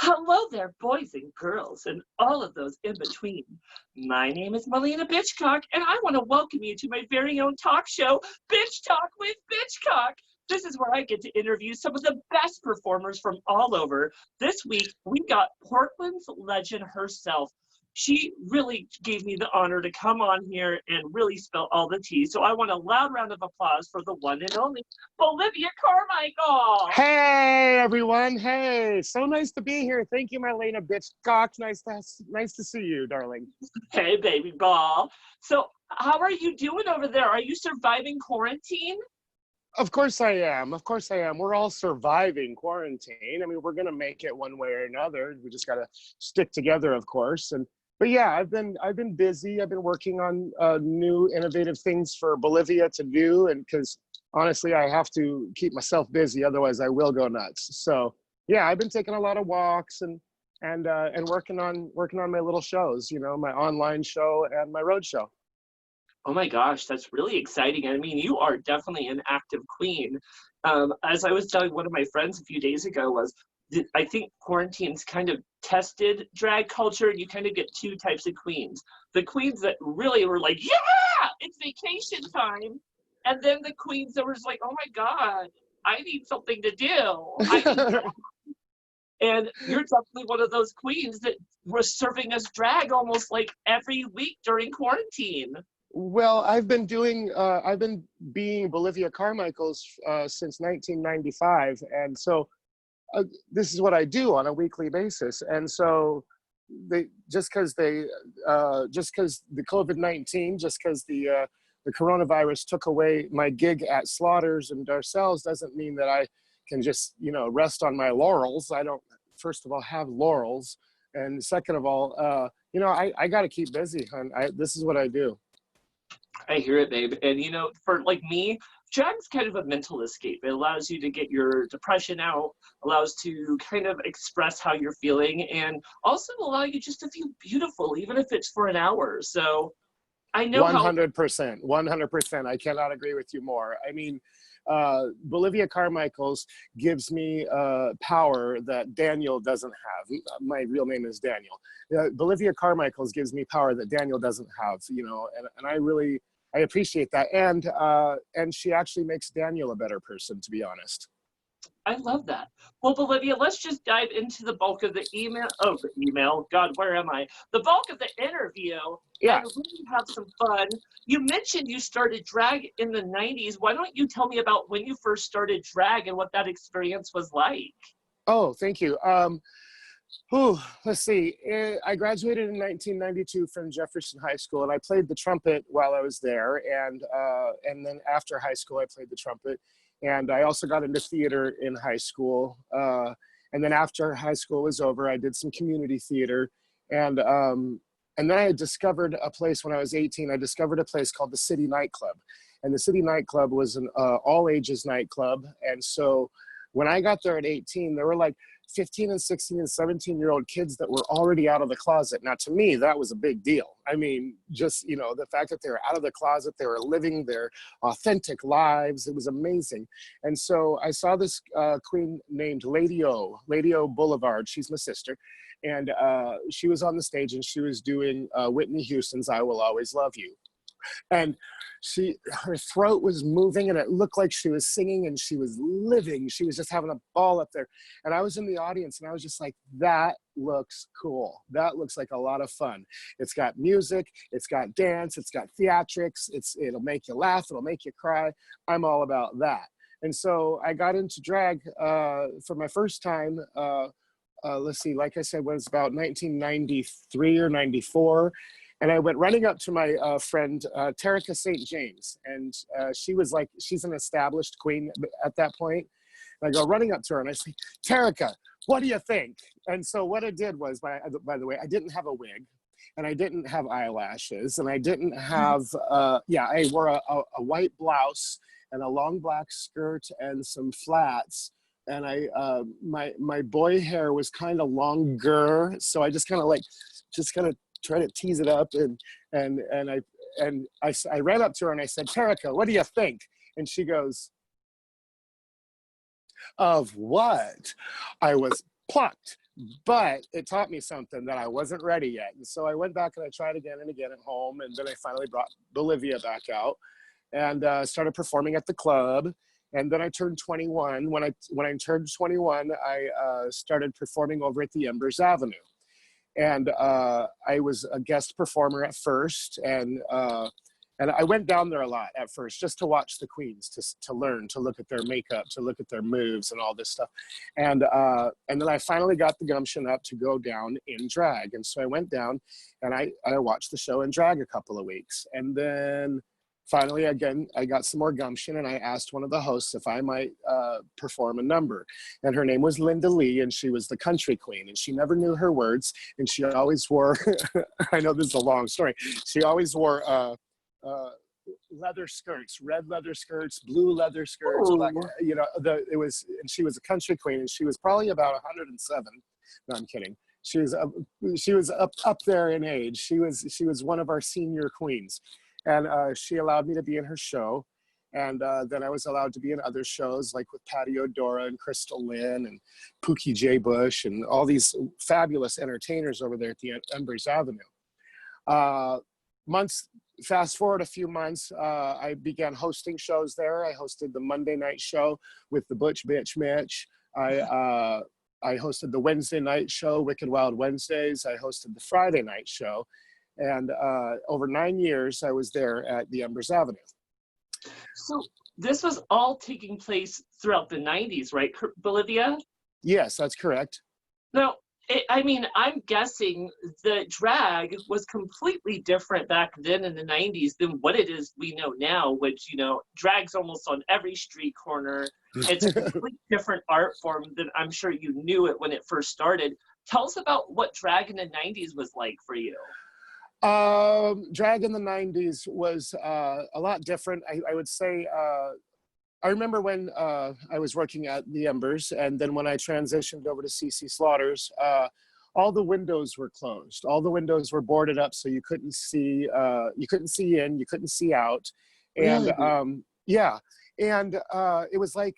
Hello there, boys and girls, and all of those in between. My name is Maliena Bitchcock, and I want to welcome you to my very own talk show, Bitch Talk with Bitchcock. This is where I get to interview some of the best performers from all over. This week, we got Portland's legend herself. She really gave me the honor to come on here and really spill all the tea. So I want a loud round of applause for the one and only Bolivia Carmichaels. Hey everyone! Hey, so nice to be here. Thank you, Maliena Bitchcock. Nice to see you, darling. Hey, baby ball. So, how are you doing over there? Are you surviving quarantine? Of course I am. Of course I am. We're all surviving quarantine. I mean, we're gonna make it one way or another. We just gotta stick together, of course. But yeah, I've been busy. I've been working on new innovative things for Bolivia to do, and because honestly, I have to keep myself busy, otherwise I will go nuts. So yeah, I've been taking a lot of walks and working on my little shows. You know, my online show and my road show. Oh my gosh, that's really exciting. I mean, you are definitely an active queen. As I was telling one of my friends a few days ago, I think quarantine's kind of tested drag culture. You kind of get two types of queens. The queens that really were like, yeah, it's vacation time. And then the queens that were like, oh my God, I need something to do. And you're definitely one of those queens that was serving us drag almost like every week during quarantine. Well, I've been being Bolivia Carmichaels since 1995, and so this is what I do on a weekly basis. And so just because the COVID-19, just because the coronavirus took away my gig at Slaughters and Darcel's doesn't mean that I can just, you know, rest on my laurels. I don't, first of all, have laurels. And second of all, you know, I got to keep busy. And this is what I do. I hear it, babe. And you know, for like me, drag's kind of a mental escape. It allows you to get your depression out, allows to kind of express how you're feeling, and also allow you just to feel beautiful, even if it's for an hour. So I know 100%, 100%. I cannot agree with you more. I mean, Bolivia Carmichaels gives me power that Daniel doesn't have. My real name is Daniel. Bolivia Carmichaels gives me power that Daniel doesn't have, you know, and I appreciate that. And she actually makes Daniel a better person, to be honest. I love that. Well, Bolivia, let's just dive into the bulk of the email. Oh, the email. God, where am I? The bulk of the interview. Yeah. And really have some fun. You mentioned you started drag in the 90s. Why don't you tell me about when you first started drag and what that experience was like? Oh, thank you. Let's see. I graduated in 1992 from Jefferson High School, and I played the trumpet while I was there. And then after high school, I played the trumpet. And I also got into theater in high school. And then after high school was over, I did some community theater. And then I discovered a place when I was 18. I discovered a place called the City Nightclub. And the City Nightclub was an all-ages nightclub. And so when I got there at 18, there were like 15 and 16 and 17-year-old kids that were already out of the closet. Now, to me, that was a big deal. I mean, just, you know, the fact that they were out of the closet, they were living their authentic lives. It was amazing. And so I saw this queen named Lady O Boulevard. She's my sister. And she was on the stage and she was doing Whitney Houston's I Will Always Love You. And her throat was moving and it looked like she was singing and she was living. She was just having a ball up there. And I was in the audience and I was just like, that looks cool. That looks like a lot of fun. It's got music, it's got dance, it's got theatrics, it'll make you laugh, it'll make you cry. I'm all about that. And so I got into drag for my first time, let's see, like I said, was about 1993 or 94. And I went running up to my friend, Terica St. James. And she's an established queen at that point. And I go running up to her and I say, Terica, what do you think? And so what I did was, by the way, I didn't have a wig and I didn't have eyelashes and I didn't have, I wore a white blouse and a long black skirt and some flats. And my boy hair was kind of longer. So I just kind of try to tease it up, and I ran up to her and I said, Terica, what do you think? And she goes, of what? I was plucked But it taught me something that I wasn't ready yet. And so I went back and I tried again and again at home. And then I finally brought Bolivia back out and started performing at the club. And then I turned 21. When I turned 21, I started performing over at the Embers Avenue. And I was a guest performer at first. And I went down there a lot at first just to watch the queens, to learn, to look at their makeup, to look at their moves and all this stuff. And then I finally got the gumption up to go down in drag. And so I went down and I watched the show in drag a couple of weeks. And then finally, again, I got some more gumption and I asked one of the hosts if I might perform a number. And her name was Linda Lee, and she was the country queen, and she never knew her words. And she always wore, I know this is a long story, she always wore leather skirts, red leather skirts, blue leather skirts, black, you know, and she was a country queen, and she was probably about 107. No, I'm kidding. She was up there in age. She was one of our senior queens. And she allowed me to be in her show. And then I was allowed to be in other shows, like with Patty O'Dora and Crystal Lynn and Pookie J. Bush and all these fabulous entertainers over there at the Embers Avenue. Fast forward a few months, I began hosting shows there. I hosted the Monday night show with the Butch Bitch Mitch. I hosted the Wednesday night show, Wicked Wild Wednesdays. I hosted the Friday night show. And over 9 years, I was there at the Embers Avenue. So this was all taking place throughout the 90s, right, Bolivia? Yes, that's correct. Now, I mean, I'm guessing the drag was completely different back then in the 90s than what it is we know now, which, you know, drag's almost on every street corner. It's a completely different art form than I'm sure you knew it when it first started. Tell us about what drag in the 90s was like for you. Drag in the 90s was a lot different. I would say, I remember when I was working at the Embers, and then when I transitioned over to CC Slaughters, all the windows were closed. All the windows were boarded up, so you couldn't see in, you couldn't see out. And Really? yeah, and it was like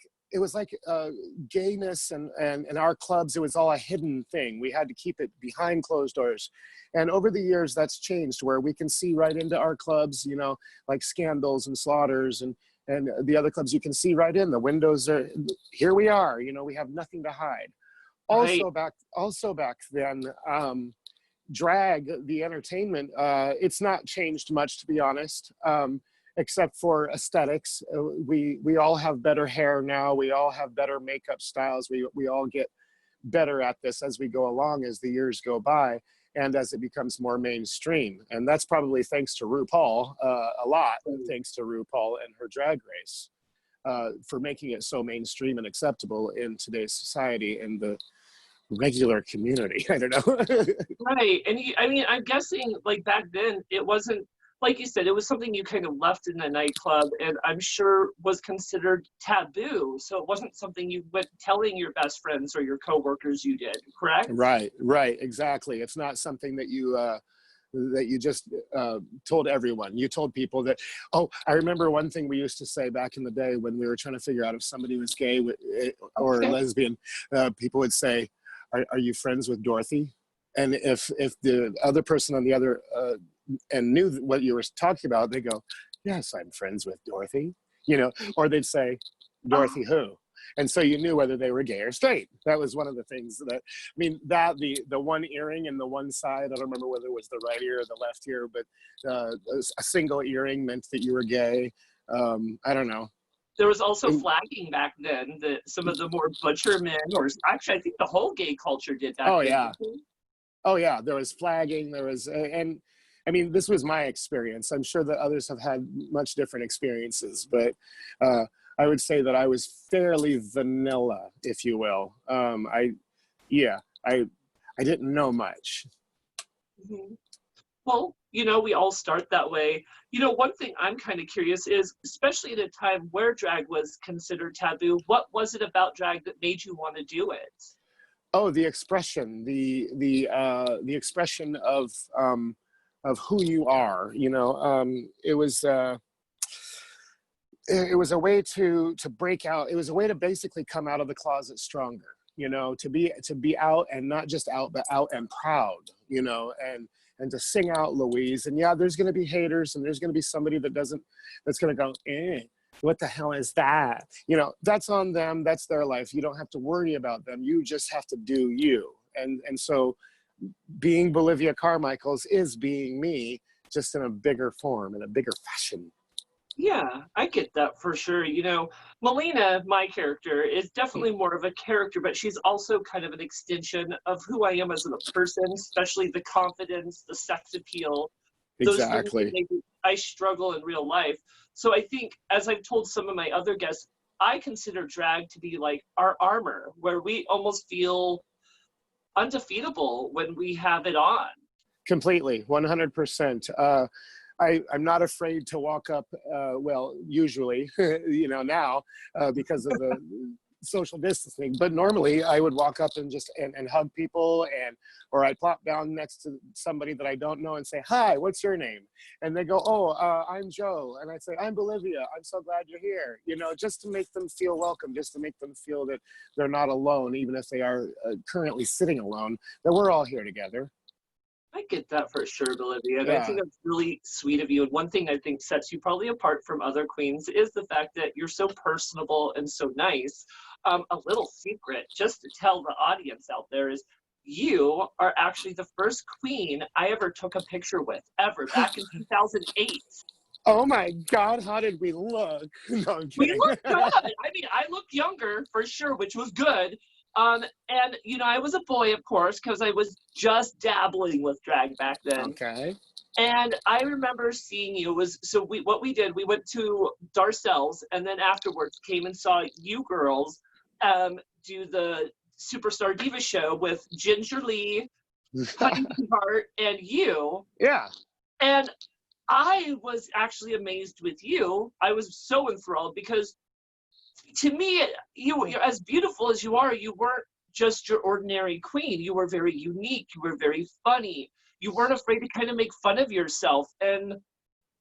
gayness and our clubs, it was all a hidden thing. We had to keep it behind closed doors. And over the years, that's changed, where we can see right into our clubs, you know, like Scandals and Slaughters and the other clubs. You can see right in. The windows are, here we are, you know, we have nothing to hide. Right. Also back then, drag, the entertainment, it's not changed much, to be honest, except for aesthetics. We all have better hair now. We all have better makeup styles. We all get better at this as we go along, as the years go by, and as it becomes more mainstream. And that's probably thanks to RuPaul, a lot thanks to RuPaul and her Drag Race, for making it so mainstream and acceptable in today's society and the regular community. I don't know. Right. And I mean, I'm guessing like back then it wasn't, like you said, it was something you kind of left in the nightclub, and I'm sure was considered taboo. So it wasn't something you went telling your best friends or your coworkers you did, correct? Right, exactly. It's not something that you just told everyone. You told people that, oh, I remember one thing we used to say back in the day when we were trying to figure out if somebody was gay or lesbian. People would say, are you friends with Dorothy? And if the other person on the other and knew what you were talking about, they go, yes, I'm friends with Dorothy, you know, or they'd say, Dorothy who? And so you knew whether they were gay or straight. That was one of the things that, I mean, that the one earring in the one side, I don't remember whether it was the right ear or the left ear, but a single earring meant that you were gay. I don't know. There was also flagging back then, that some of the more butcher men, or actually I think the whole gay culture did back then. Yeah. Oh yeah, there was flagging, there was, and I mean, this was my experience. I'm sure that others have had much different experiences, but I would say that I was fairly vanilla, if you will. I didn't know much. Mm-hmm. Well, you know, we all start that way. You know, one thing I'm kind of curious is, especially at a time where drag was considered taboo, what was it about drag that made you want to do it? Oh, the expression, the expression of who you are. You know, it was a way to break out. It was a way to basically come out of the closet stronger. you know, to be out, and not just out, but out and proud, you know, and to sing out Louise. And yeah, there's going to be haters, and there's going to be somebody that's going to go, what the hell is that? You know, that's on them. That's their life. You don't have to worry about them. You just have to do you. And so being Bolivia Carmichaels is being me, just in a bigger form, in a bigger fashion. Yeah, I get that for sure. You know, Maliena, my character, is definitely more of a character, but she's also kind of an extension of who I am as a person, especially the confidence, the sex appeal, those things that Exactly. maybe I struggle in real life. So I think, as I've told some of my other guests, I consider drag to be like our armor, where we almost feel undefeatable when we have it on. Completely, 100%. I'm not afraid to walk up, well, usually, you know, now, because of the social distancing, but normally I would walk up and just, and hug people, or I'd plop down next to somebody that I don't know and say, hi, what's your name? And they go, oh, I'm Joe. And I'd say, I'm Bolivia. I'm so glad you're here. You know, just to make them feel welcome, just to make them feel that they're not alone, even if they are currently sitting alone, that we're all here together. I get that for sure, Bolivia, and I Yeah. think that's really sweet of you. And one thing I think sets you probably apart from other queens is the fact that you're so personable and so nice. A little secret, just to tell the audience out there, is you are actually the first queen I ever took a picture with, ever, back in 2008. Oh my God, how did we look? No, I'm We kidding. looked good. I mean, I looked younger for sure, which was good. And you know, I was a boy, of course, because I was just dabbling with drag back then. Okay. And I remember seeing you was, so what we did, we went to Darcel's, and then afterwards came and saw you girls do the Superstar Diva show with Ginger Lee, Honey Heart, and you. Yeah. And I was actually amazed with you. I was so enthralled because, to me, you're as beautiful as you are. You weren't just your ordinary queen. You were very unique. You were very funny. You weren't afraid to kind of make fun of yourself. And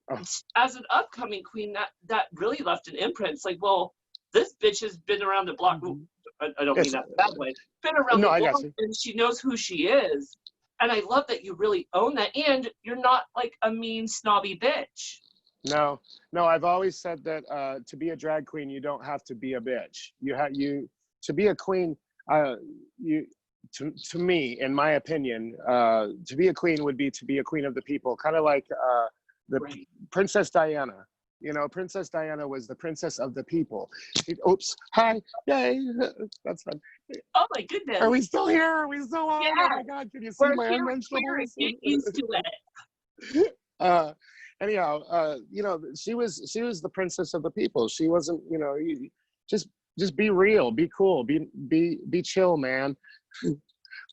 Oh. as an upcoming queen, that really left an imprint. It's like, well, this bitch has been around the block. I don't mean that way. Been around No, the I block, got you. and she knows who she is. And I love that you really own that. And you're not like a mean, snobby bitch. No, I've always said that to be a drag queen, you don't have to be a bitch. To be a queen, you, to me, in my opinion, to be a queen would be to be a queen of the people, kind of like the Right. Princess Diana. You know, Princess Diana was the princess of the people. Oops, hi, yay, that's fun. Oh my Are we goodness. still here? Are we still on? Oh Yeah. my God, can you see We're my here. own We're vegetables? get used to it. uh, anyhow, you know, she was the princess of the people. She wasn't, you know, just be real, be cool, be chill, man.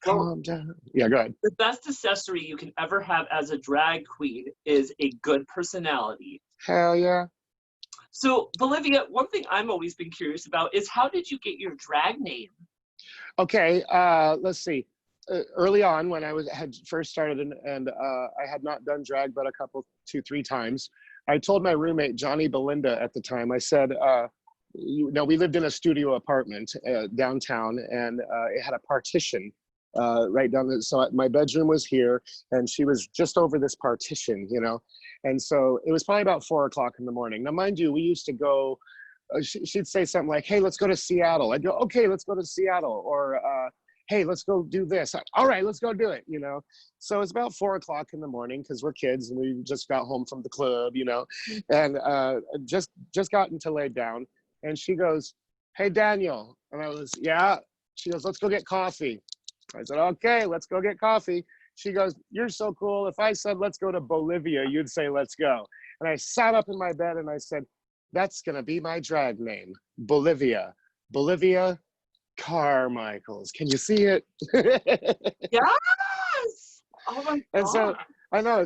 Well, Calm down. Yeah, go ahead. the best accessory you can ever have as a drag queen is a good personality. Hell yeah. So, Bolivia, one thing I'm always been curious about is, how did you get your drag name? Okay, let's see. Early on, when I had first started, and I had not done drag but a couple, 2, 3 times, I told my roommate Johnny Belinda at the time. I said, we lived in a studio apartment downtown, and it had a partition right down there. So my bedroom was here, and she was just over this partition, you know. And so it was probably about 4 o'clock in the morning. Now, mind you, we used to go. She'd say something like, "Hey, let's go to Seattle." I'd go, "Okay, let's go to Seattle," or "Hey, let's go do this." All right, let's go do it. You know. So it's about 4 o'clock in the morning because we're kids and we just got home from the club, you know, and just gotten to lay down. And she goes, "Hey, Daniel," and I was, "Yeah." She goes, "Let's go get coffee." I said, "Okay, let's go get coffee." She goes, "You're so cool. If I said let's go to Bolivia, you'd say let's go." And I sat up in my bed and I said, "That's going to be my drag name, Bolivia. Bolivia Carmichaels. Can you see it?" Yes! Oh my And so God. I know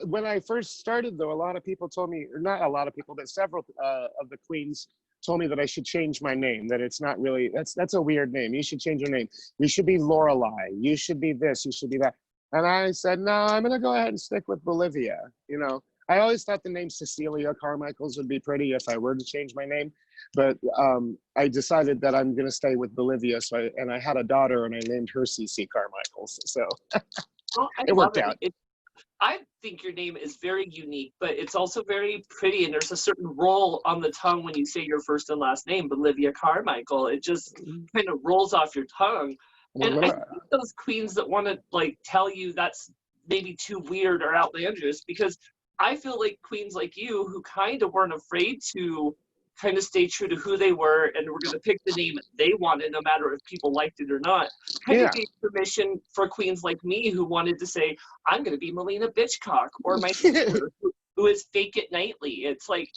when I first started, though, a lot of people told me, or not a lot of people, but several of the queens told me that I should change my name, that it's not really, that's a weird name. You should change your name. You should be Lorelei. You should be this. You should be that. And I said, no, I'm going to go ahead and stick with Bolivia. You know, I always thought the name Cecilia Carmichaels would be pretty if I were to change my name, but I decided that I'm going to stay with Bolivia. So I had a daughter, and I named her CC Carmichaels. So Well, I it love worked it. out. I think your name is very unique, but it's also very pretty, and there's a certain roll on the tongue when you say your first and last name, Bolivia Carmichael. It just kind of rolls off your tongue. And I think those queens that want to like tell you that's maybe too weird or outlandish, because I feel like queens like you who kind of weren't afraid to kind of stay true to who they were and were going to pick the name they wanted, no matter if people liked it or not, kind of Yeah. gave permission for queens like me who wanted to say, I'm going to be Maliena Bitchcock, or my sister who is Fake It Nightly. It's like,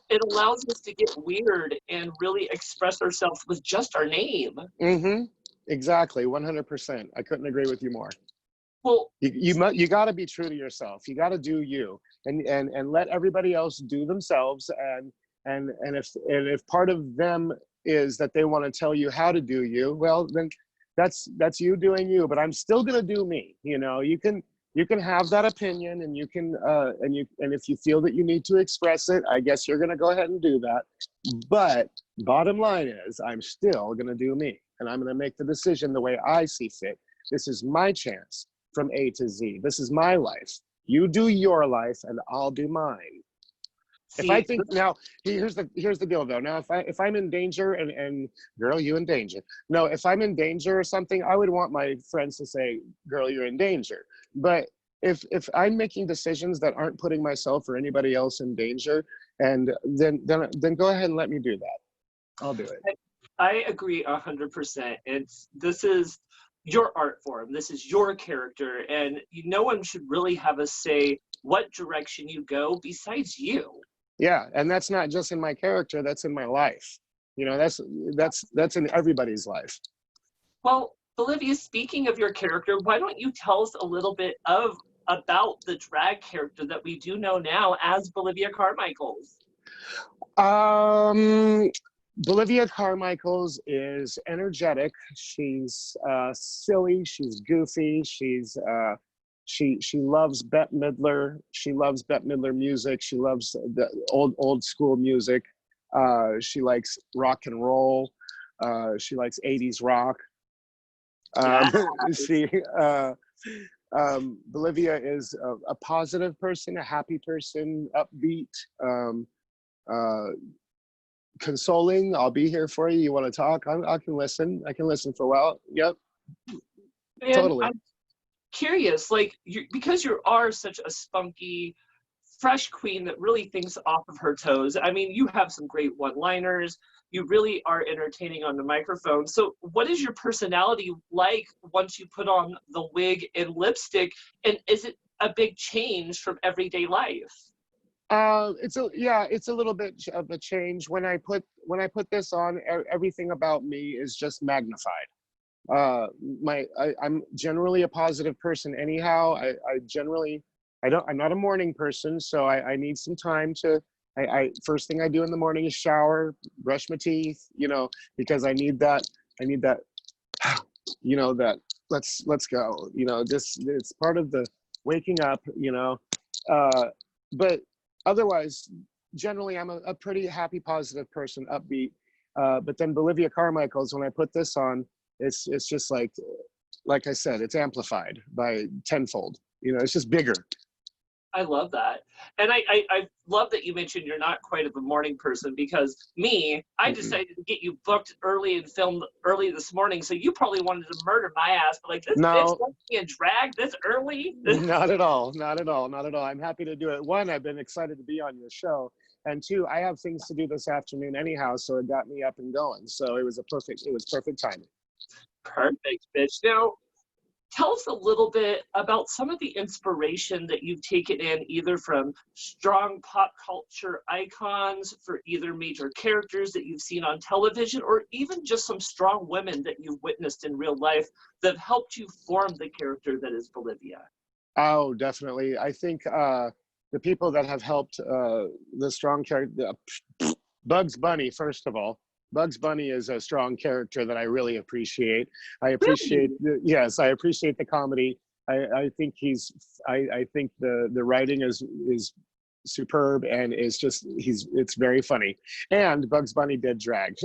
it allows us to get weird and really express ourselves with just our name. Mm-hmm. Exactly. 100%. I couldn't agree with you more. Well, You got to be true to yourself. You got to do you, and let everybody else do themselves. And if part of them is that they want to tell you how to do you, well, then that's you doing you. But I'm still gonna do me. You know, you can have that opinion, and you can and if you feel that you need to express it, I guess you're gonna go ahead and do that. But bottom line is, I'm still gonna do me, and I'm gonna make the decision the way I see fit. This is my chance from A to Z. This is my life. You do your life, and I'll do mine. If I think now, here's the deal though. Now, if I'm in danger, and girl, you in danger. No, if I'm in danger or something, I would want my friends to say, girl, you're in danger. But if I'm making decisions that aren't putting myself or anybody else in danger, and then go ahead and let me do that. I'll do it. I agree 100%. This is your art form. This is your character, and no one should really have a say what direction you go besides you. Yeah, and that's not just in my character, that's in my life. You know, that's in everybody's life. Well, Bolivia, speaking of your character, why don't you tell us a little bit about the drag character that we do know now as Bolivia Carmichaels? Bolivia Carmichaels is energetic. She's silly. She's goofy. She loves Bette Midler. She loves Bette Midler music. She loves the old school music. She likes rock and roll. She likes 80s rock. Bolivia is a positive person, a happy person, upbeat, consoling. I'll be here for you. You want to talk? I can listen. I can listen for a while. Yep. And Totally. I'm curious, like, because you are such a spunky, fresh queen that really thinks off of her toes. I mean, you have some great one-liners. You really are entertaining on the microphone. So what is your personality like once you put on the wig and lipstick? And is it a big change from everyday life? It's a little bit of a change. When I put this on, everything about me is just magnified. I'm generally a positive person anyhow. I'm not a morning person, so I need some time to, first thing I do in the morning is shower, brush my teeth, you know, because I need that, you know, that let's go, you know, just, it's part of the waking up, you know, but otherwise, generally I'm a pretty happy, positive person, upbeat. But then Bolivia Carmichaels, when I put this on, it's just like I said, it's amplified by tenfold. You know, it's just bigger. I love that. And I love that you mentioned you're not quite of a morning person, because I decided to get you booked early and filmed early this morning. So you probably wanted to murder my ass, but like, this bitch wants me in drag this early? Not at all. Not at all. Not at all. I'm happy to do it. One, I've been excited to be on your show. And two, I have things to do this afternoon anyhow, so it got me up and going. So it was perfect timing. Perfect, bitch. Now, tell us a little bit about some of the inspiration that you've taken in, either from strong pop culture icons, for either major characters that you've seen on television, or even just some strong women that you've witnessed in real life that have helped you form the character that is Bolivia. Oh, definitely. I think the people that have helped the strong character, Bugs Bunny, first of all. Bugs Bunny is a strong character that I really appreciate. I appreciate, yes, I appreciate the comedy. I think I think the writing is superb, and it's very funny. And Bugs Bunny did drag.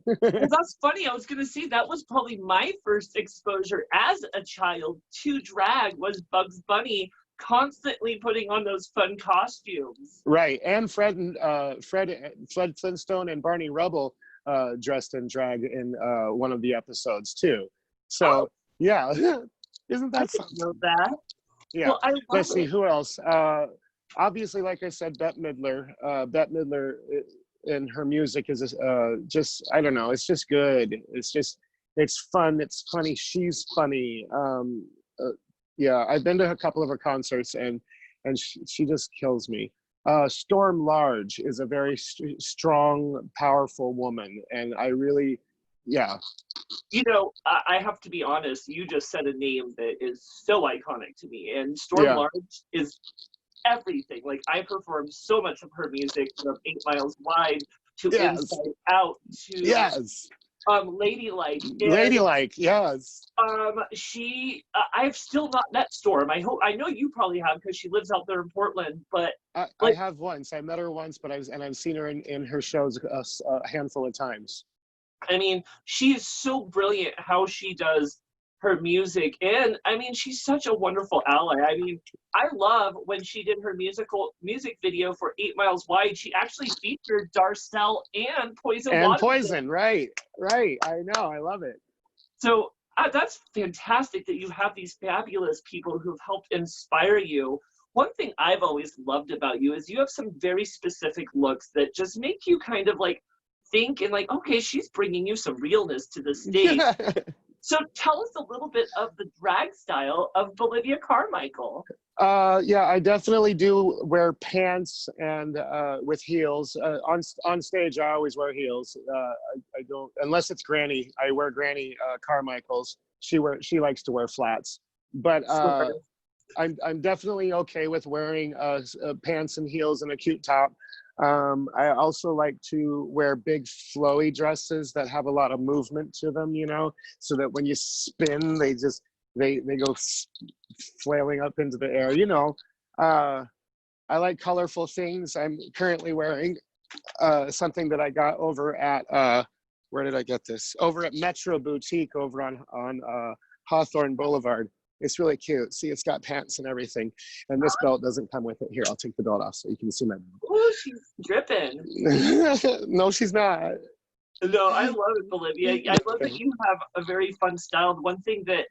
Well, that's funny. I was going to say that was probably my first exposure as a child to drag was Bugs Bunny constantly putting on those fun costumes. Right, and Fred Flintstone and Barney Rubble dressed in drag in one of the episodes too. So Oh, yeah, isn't I that didn't something? know that. Yeah. Well, I love Let's see it. who else. Obviously, like I said, Bette Midler. Bette Midler and her music is just, I don't know. It's just good. It's fun. It's funny. She's funny. Uh, yeah, I've been to a couple of her concerts, and she just kills me. Storm Large is a very strong, powerful woman, and I really, yeah, You know, I have to be honest. You just said a name that is so iconic to me, and Storm yeah, Large is everything. Like I performed so much of her music from 8 Miles Wide to yes, Inside Out to yes, Ladylike. And ladylike, yes. I've still not met Storm. I know you probably have because she lives out there in Portland, but I like, have once. I met her once, but I've seen her in her shows a handful of times. I mean, she is so brilliant how she does her music. And I mean, she's such a wonderful ally. I mean, I love when she did her music video for 8 Miles Wide. She actually featured Darcel and Poison And Water. Poison, right, right. I know. I love it. So that's fantastic that you have these fabulous people who've helped inspire you. One thing I've always loved about you is you have some very specific looks that just make you kind of like think and like, okay, she's bringing you some realness to the stage. So tell us a little bit of the drag style of Bolivia Carmichael. Yeah, I definitely do wear pants and with heels. On stage, I always wear heels. I don't, unless it's Granny. I wear Granny Carmichaels. She likes to wear flats. But Sure. I'm definitely okay with wearing pants and heels and a cute top. I also like to wear big flowy dresses that have a lot of movement to them, you know, so that when you spin, they go flailing up into the air, you know. I like colorful things. I'm currently wearing something that I got over at where did I get this? Over at Metro Boutique over on Hawthorne Boulevard. It's really cute. See, it's got pants and everything. And this belt doesn't come with it. Here, I'll take the belt off so you can see my Oh, she's dripping. belt. No, she's not. No, I love it, Bolivia. I love that you have a very fun style. One thing that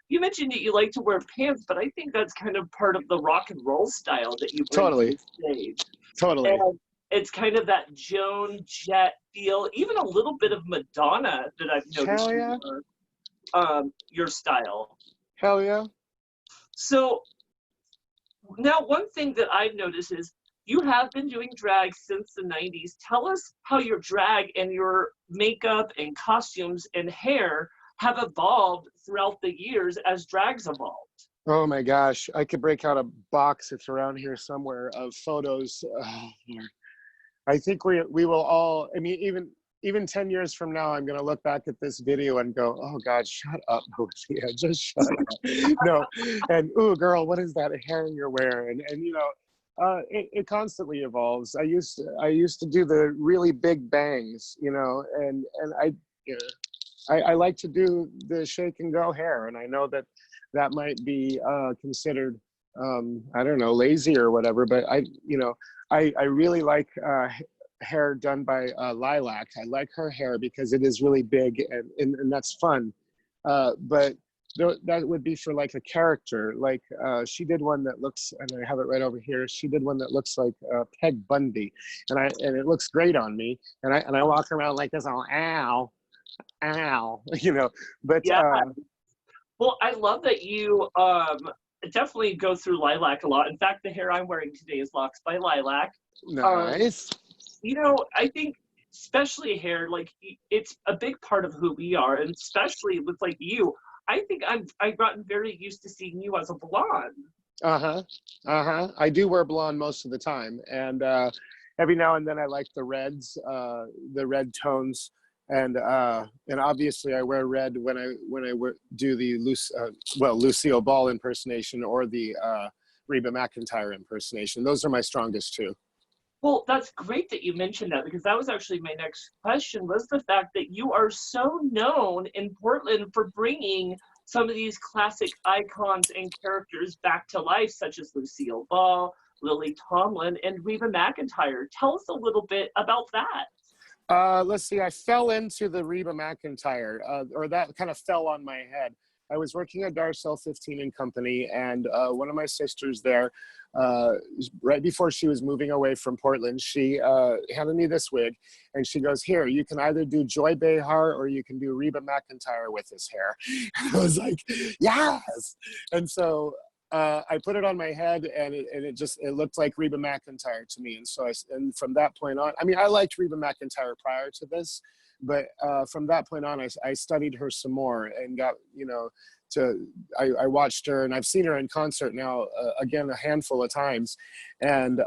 you mentioned that you like to wear pants, but I think that's kind of part of the rock and roll style that you bring to Totally, the stage. totally. And it's kind of that Joan Jett feel, even a little bit of Madonna that I've noticed Hell yeah. your style. Hell yeah. So now one thing that I've noticed is you have been doing drag since the 90s. Tell us how your drag and your makeup and costumes and hair have evolved throughout the years as drag's evolved. Oh my gosh, I could break out a box. It's around here somewhere of photos. Oh, Lord. I think we will all. I mean, even 10 years from now, I'm gonna look back at this video and go, "Oh God, shut up, Bolivia, just shut up." No, and ooh, girl, what is that hair you're wearing? And you know, it constantly evolves. I used to do the really big bangs, you know, and you know, I like to do the shake and go hair, and I know that that might be considered, I don't know, lazy or whatever, but you know, I really like hair done by Lilac. I like her hair because it is really big and that's fun. But that would be for like a character. Like she did one that looks, and I have it right over here. She did one that looks like Peg Bundy, and it looks great on me. And I walk around like this, all ow, ow, you know. But Yeah. Well, I love that you definitely go through Lilac a lot. In fact, the hair I'm wearing today is Locks by Lilac. Um, nice. you know, I think especially hair, like it's a big part of who we are, and especially with like you. I think I've gotten very used to seeing you as a blonde. Uh-huh. Uh-huh. I do wear blonde most of the time. And every now and then I like the red tones. And obviously I wear red when I do the Lucille Ball impersonation or the Reba McEntire impersonation. Those are my strongest two. Well, that's great that you mentioned that, because that was actually my next question, was the fact that you are so known in Portland for bringing some of these classic icons and characters back to life, such as Lucille Ball, Lily Tomlin, and Reba McEntire. Tell us a little bit about that. Let's see, I fell into the Reba McEntire, or that kind of fell on my head. I was working at Darcel 15 and Company, and one of my sisters there, right before she was moving away from Portland, she handed me this wig, and she goes, "Here, you can either do Joy Behar or you can do Reba McEntire with this hair." And I was like, yes! And so I put it on my head, and it looked like Reba McEntire to me. And so and from that point on, I mean, I liked Reba McEntire prior to this, but from that point on, I studied her some more and got, you know, I watched her, and I've seen her in concert now, again, a handful of times. And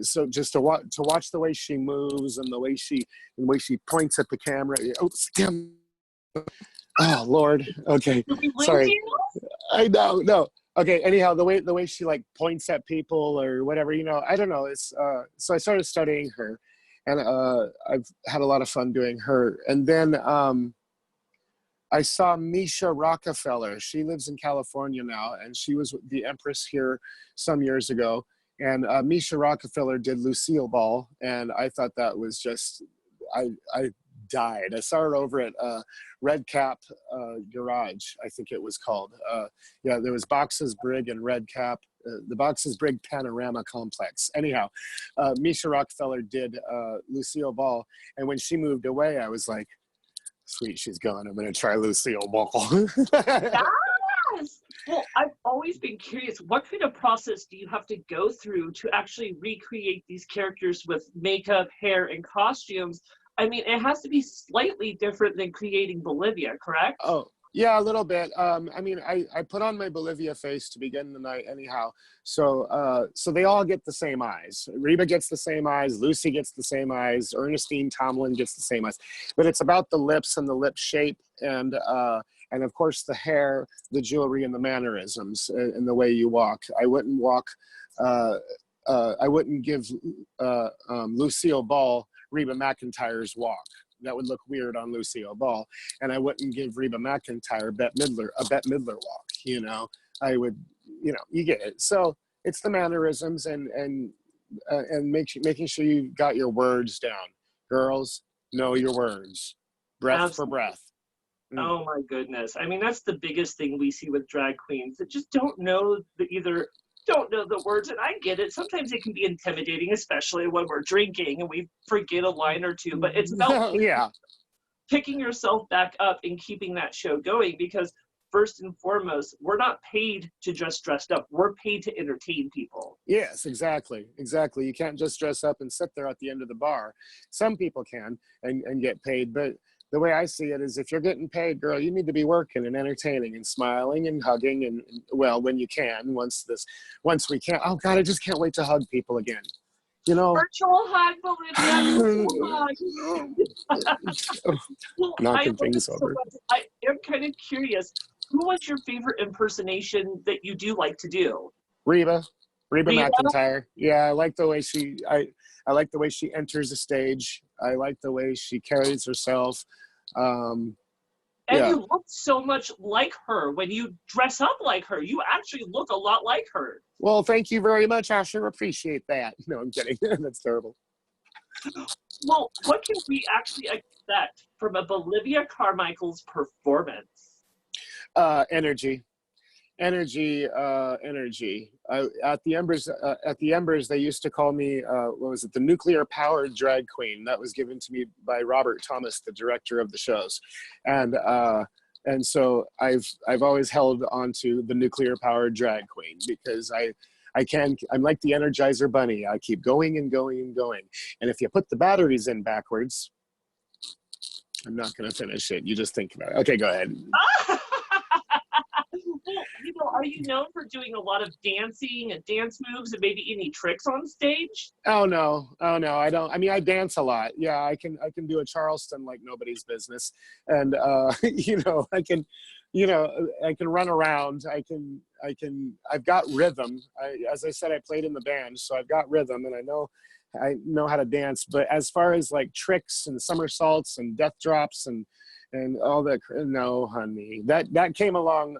so just to watch the way she moves and the way she points at the camera. Oh, damn. Oh, Lord. Okay. Sorry. I know. No. Okay. Anyhow, the way she like points at people or whatever, you know, I don't know. It's so I started studying her, and I've had a lot of fun doing her. And then I saw Misha Rockefeller. She lives in California now, and she was the Empress here some years ago. And Misha Rockefeller did Lucille Ball, and I thought that was just, I died. I saw her over at Red Cap Garage, I think it was called. Yeah, there was Boxes Brigg and Red Cap, the Boxes Brigg Panorama Complex. Anyhow, Misha Rockefeller did Lucille Ball, and when she moved away, I was like, sweet, she's gone. I'm going to try Lucille Ball. Yes! Well, I've always been curious, what kind of process do you have to go through to actually recreate these characters with makeup, hair, and costumes? I mean, it has to be slightly different than creating Bolivia, correct? Oh, yeah, a little bit. I mean, I put on my Bolivia face to begin the night anyhow. So so they all get the same eyes. Reba gets the same eyes. Lucy gets the same eyes. Ernestine Tomlin gets the same eyes. But it's about the lips and the lip shape, and of course the hair, the jewelry, and the mannerisms, and the way you walk. I wouldn't walk. I wouldn't give Lucille Ball Reba McEntire's walk. That would look weird on Lucille Ball. And I wouldn't give Reba McEntire a Bette Midler walk, you know. I would, you know, you get it. So it's the mannerisms and making sure you got your words down. Girls, know your words. Breath Absolutely. for breath. Oh my goodness. I mean, that's the biggest thing we see with drag queens that just don't know the words, and I get it. Sometimes it can be intimidating, especially when we're drinking and we forget a line or two, but it's about picking yourself back up and keeping that show going, because first and foremost, we're not paid to just dress up. We're paid to entertain people. Yes, exactly. You can't just dress up and sit there at the end of the bar. Some people can and get paid, but the way I see it is, if you're getting paid, girl, you need to be working and entertaining and smiling and hugging, and well, when you can, once we can. Oh God, I just can't wait to hug people again. You know, virtual hug, Bolivia. Well, knocking things over. I am kind of curious. Who was your favorite impersonation that you do like to do? Reba McEntire. Yeah, I like the way I like the way she enters the stage. I like the way she carries herself. And yeah. You look so much like her. When you dress up like her, you actually look a lot like her. Well, thank you very much. I sure appreciate that. No, I'm kidding. That's terrible. Well, what can we actually expect from a Bolivia Carmichaels performance? Energy. At the Embers, they used to call me, what was it, the nuclear powered drag queen. That was given to me by Robert Thomas, the director of the shows, and so I've always held on to the nuclear powered drag queen, because I'm like the Energizer Bunny. I keep going and going and going, and if you put the batteries in backwards, I'm not going to finish it. You just think about it. Okay, go ahead. Well, are you known for doing a lot of dancing and dance moves and maybe any tricks on stage? Oh no, I don't. I mean, I dance a lot. Yeah, I can do a Charleston like nobody's business, and you know, I can you know, I can run around. I've got rhythm. As I said, I played in the band, so I've got rhythm, and I know how to dance. But as far as like tricks and somersaults and death drops and all that, no, honey, that came along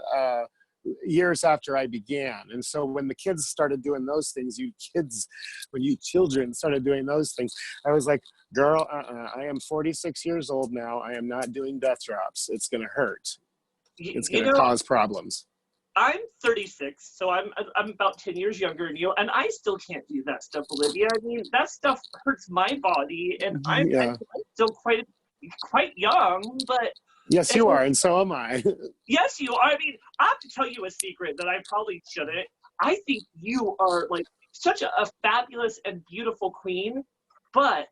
years after I began. And so when the kids started doing those things, when you children started doing those things, I was like, girl, I am 46 years old now. I am not doing death drops. It's going to hurt. It's going to cause problems. I'm 36, so I'm about 10 years younger than you, and I still can't do that stuff, Olivia. I mean, that stuff hurts my body, and I'm still quite young, but... Yes, you are, and so am I. Yes, you are. I mean, I have to tell you a secret that I probably shouldn't. I think you are, like, such a fabulous and beautiful queen, but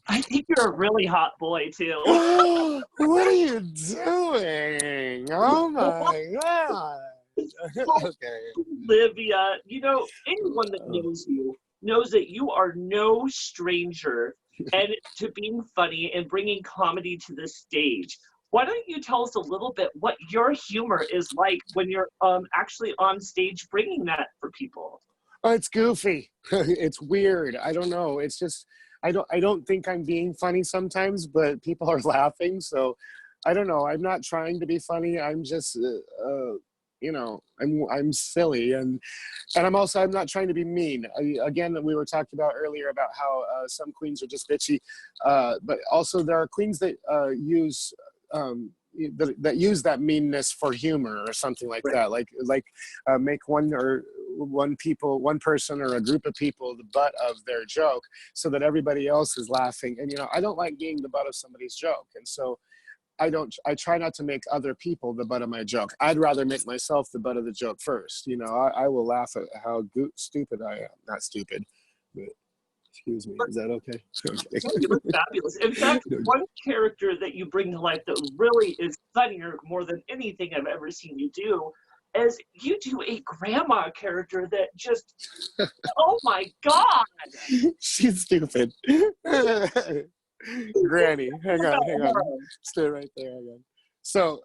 I think you're a really hot boy, too. What are you doing? Oh, my God. Okay. Olivia, you know, anyone that knows you knows that you are no stranger and to being funny and bringing comedy to the stage. Why don't you tell us a little bit what your humor is like when you're actually on stage bringing that for people? Oh, it's goofy. It's weird. I don't know. It's just, I don't think I'm being funny sometimes, but people are laughing. So I don't know. I'm not trying to be funny. I'm just, you know, I'm silly, and I'm not trying to be mean. Again, we were talking about earlier about how some queens are just bitchy, but also there are queens that use that meanness for humor or something like that, like make one person or a group of people the butt of their joke so that everybody else is laughing. And you know, I don't like being the butt of somebody's joke, and so I try not to make other people the butt of my joke. I'd rather make myself the butt of the joke first. You know, I will laugh at how stupid I am. Not stupid, but excuse me. Is that okay? You look fabulous. In fact, one character that you bring to life that really is funnier more than anything I've ever seen you do is you do a grandma character that just, oh my God. She's stupid. Granny, hang on. Stay right there, hang on. So,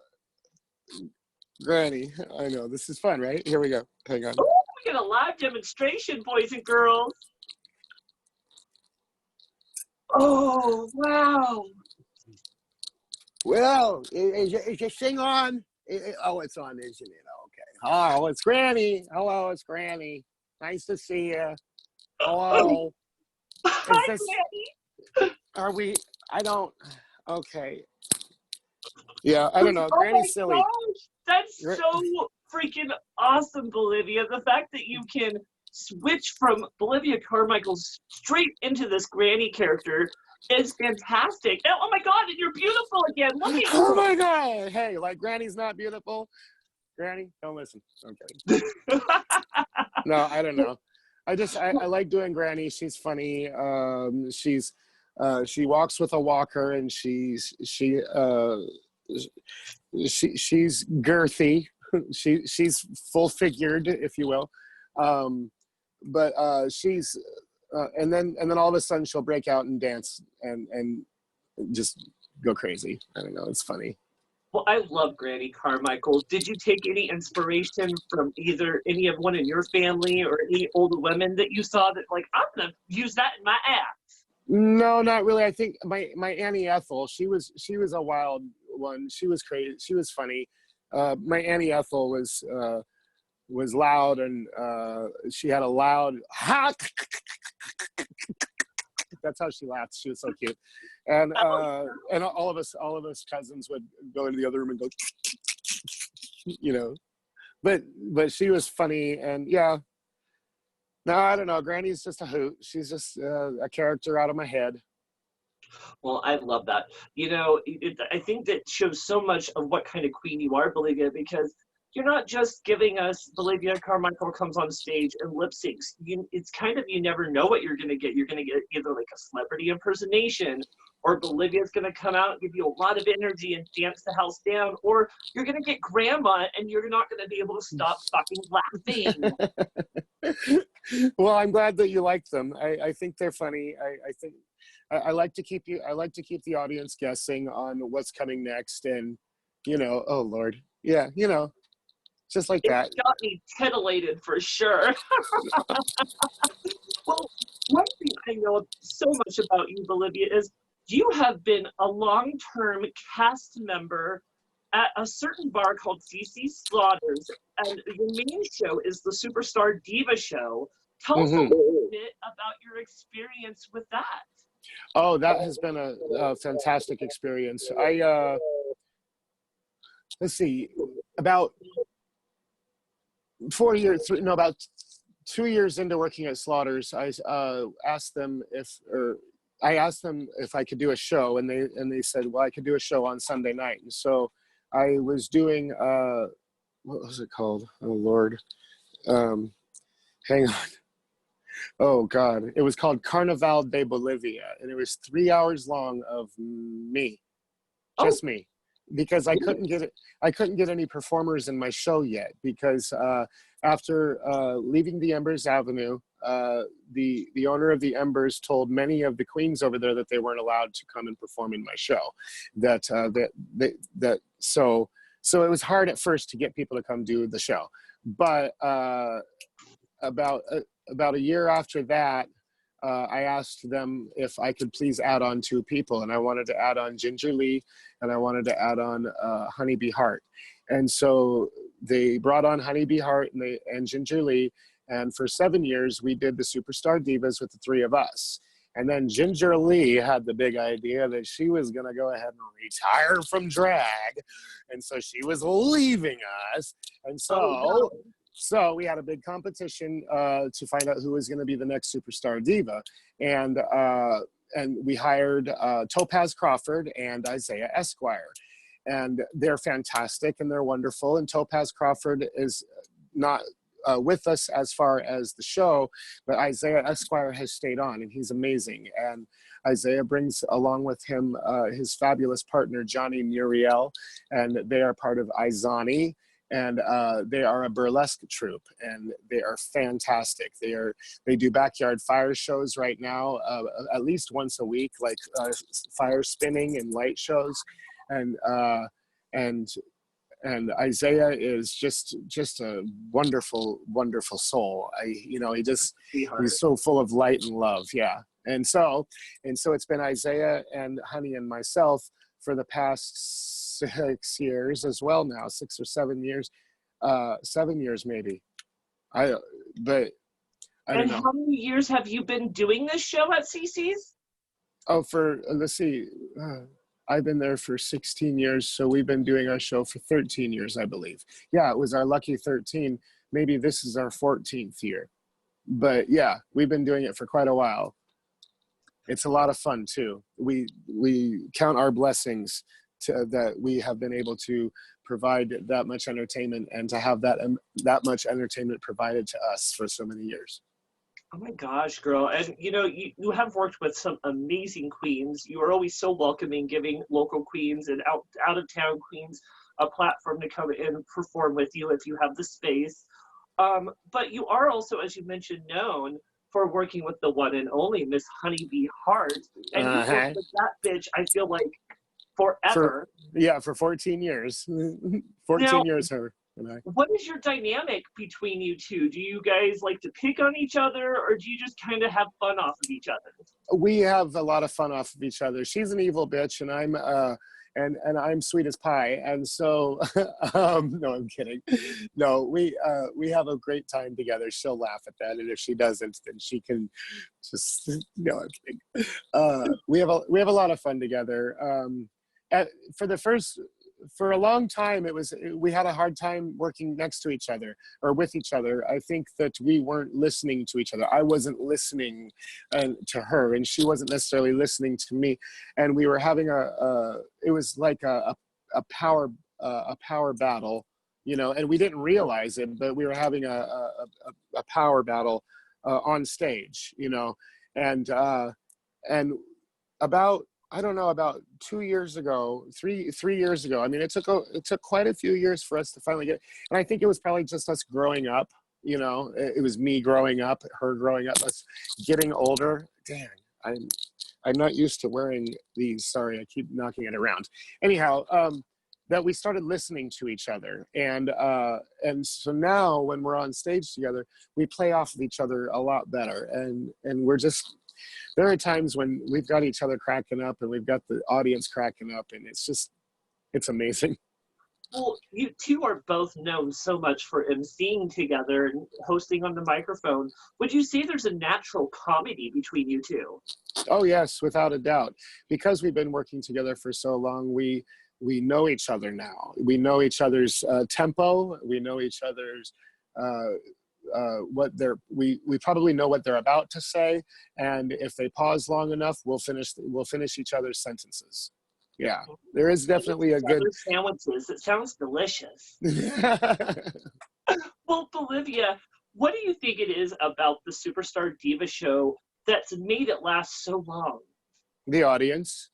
Granny, I know, this is fun, right? Here we go, hang on. Oh, we get a live demonstration, boys and girls. Oh, wow. Well, is your thing on? Oh, it's on, isn't it? Okay. Oh, it's Granny. Hello, it's Granny. Nice to see you. Hello. Hi, Granny. Are we, okay. Yeah, I don't know. Granny's silly. Gosh, that's so freaking awesome, Bolivia. The fact that you can switch from Bolivia Carmichaels straight into this Granny character is fantastic. And, oh my God, and you're beautiful again. Look at you. Oh my God. Hey, like Granny's not beautiful. Granny, don't listen. Okay. No, I don't know. I like doing Granny. She's funny. She walks with a walker, and she's girthy. She's full figured, if you will. But she's and then all of a sudden she'll break out and dance and just go crazy. I don't know. It's funny. Well, I love Granny Carmichael. Did you take any inspiration from either any of one in your family or any older women that you saw that, like, I'm going to use that in my act? No, not really. I think my Auntie Ethel, she was a wild one. She was crazy. She was funny. My Auntie Ethel was loud, and she had a loud that's how she laughed. She was so cute. And all of us cousins would go into the other room and go, you know. But she was funny, and yeah. No, I don't know. Granny's just a hoot. She's just a character out of my head. Well, I love that. You know, I think that shows so much of what kind of queen you are, Bolivia, because you're not just giving us Bolivia Carmichael comes on stage and lip syncs. It's kind of, you never know what you're going to get. You're going to get either like a celebrity impersonation, or Bolivia's going to come out and give you a lot of energy and dance the house down, or you're going to get grandma and you're not going to be able to stop fucking laughing. Well, I'm glad that you like them. I think they're funny. I think I like to keep the audience guessing on what's coming next, and oh Lord. Yeah, just like It that. got me titillated for sure. Well, one thing I know so much about you, Bolivia, is you have been a long-term cast member at a certain bar called CC Slaughters, and your main show is the Superstar Diva Show. Tell us a Hmm. little bit about your experience with that. Oh, that has been a fantastic experience. Let's see, about 4 years, no, about 2 years into working at Slaughters, I asked them if I could do a show, and they said, well, I could do a show on Sunday night. And so I was doing what was it called? Oh Lord, hang on. Oh God, it was called Carnaval de Bolivia, and it was 3 hours long of me, Oh, just me, because I couldn't get any performers in my show yet, because after leaving the Embers Avenue, the owner of the Embers told many of the queens over there that they weren't allowed to come and perform in my show. So it was hard at first to get people to come do the show, but about a year after that, I asked them if I could please add on 2 people, and I wanted to add on Ginger Lee, and I wanted to add on Honeybee Hart. And so they brought on Honeybee Hart and Ginger Lee, and for 7 years we did the Superstar Divas with the 3 of us. And then Ginger Lee had the big idea that she was going to go ahead and retire from drag, and so she was leaving us. And oh so no. so we had a big competition to find out who was going to be the next Superstar Diva, and we hired Topaz Crawford and Isaiah Esquire, and they're fantastic and they're wonderful. And Topaz Crawford is not with us as far as the show, but Isaiah Esquire has stayed on, and he's amazing. And Isaiah brings along with him his fabulous partner Johnny Muriel, and they are part of Izani. And they are a burlesque troupe, and they are fantastic. They do backyard fire shows right now, at least once a week, like fire spinning and light shows, and Isaiah is just a wonderful soul. He's so full of light and love, yeah. And so it's been Isaiah and Honey and myself for the past 6 years as well now, 6 or 7 years, 7 years maybe. But I don't And know. how many years have you been doing this show at CC's? Oh, let's see, I've been there for 16 years, so we've been doing our show for 13 years, I believe. Yeah, it was our lucky 13. Maybe this is our 14th year. But yeah, we've been doing it for quite a while. It's a lot of fun too. We count our blessings that we have been able to provide that much entertainment, and to have that much entertainment provided to us for so many years. Oh my gosh, girl. And you have worked with some amazing queens. You are always so welcoming, giving local queens and out of town queens a platform to come in and perform with you if you have the space. But you are also, as you mentioned, known for working with the one and only Miss Honeybee Hart. And you worked with that bitch, I feel like, forever. For 14 years. 14 Now, years, her and I. what is your dynamic between you two? Do you guys like to pick on each other, or do you just kind of have fun off of each other? We have a lot of fun off of each other. She's an evil bitch, and I'm and I'm sweet as pie. And so, no, I'm kidding. No, we have a great time together. She'll laugh at that, and if she doesn't, then she can just I'm kidding. We have a lot of fun together. For a long time, we had a hard time working next to each other or with each other. I think that we weren't listening to each other. I wasn't listening to her, and she wasn't necessarily listening to me. And we were having it was like a power battle, and we didn't realize it, but we were having a power battle on stage, and about, I don't know, about 2 years ago, three years ago. I mean, it took quite a few years for us to finally get, and I think it was probably just us growing up. It was me growing up, her growing up, us getting older. Dang, I'm not used to wearing these. Sorry, I keep knocking it around. Anyhow, that we started listening to each other. And so now when we're on stage together, we play off of each other a lot better. And we're just, there are times when we've got each other cracking up and we've got the audience cracking up, and it's amazing. Well, you two are both known so much for emceeing together and hosting on the microphone. Would you say there's a natural comedy between you two? Oh yes, without a doubt. Because we've been working together for so long, we know each other now. We know each other's tempo. We know each other's we probably know what they're about to say, and if they pause long enough, we'll finish each other's sentences. Yeah, there is definitely a good sandwiches. It sounds delicious. Well, Bolivia, what do you think it is about the Superstar Diva show that's made it last so long? The audience.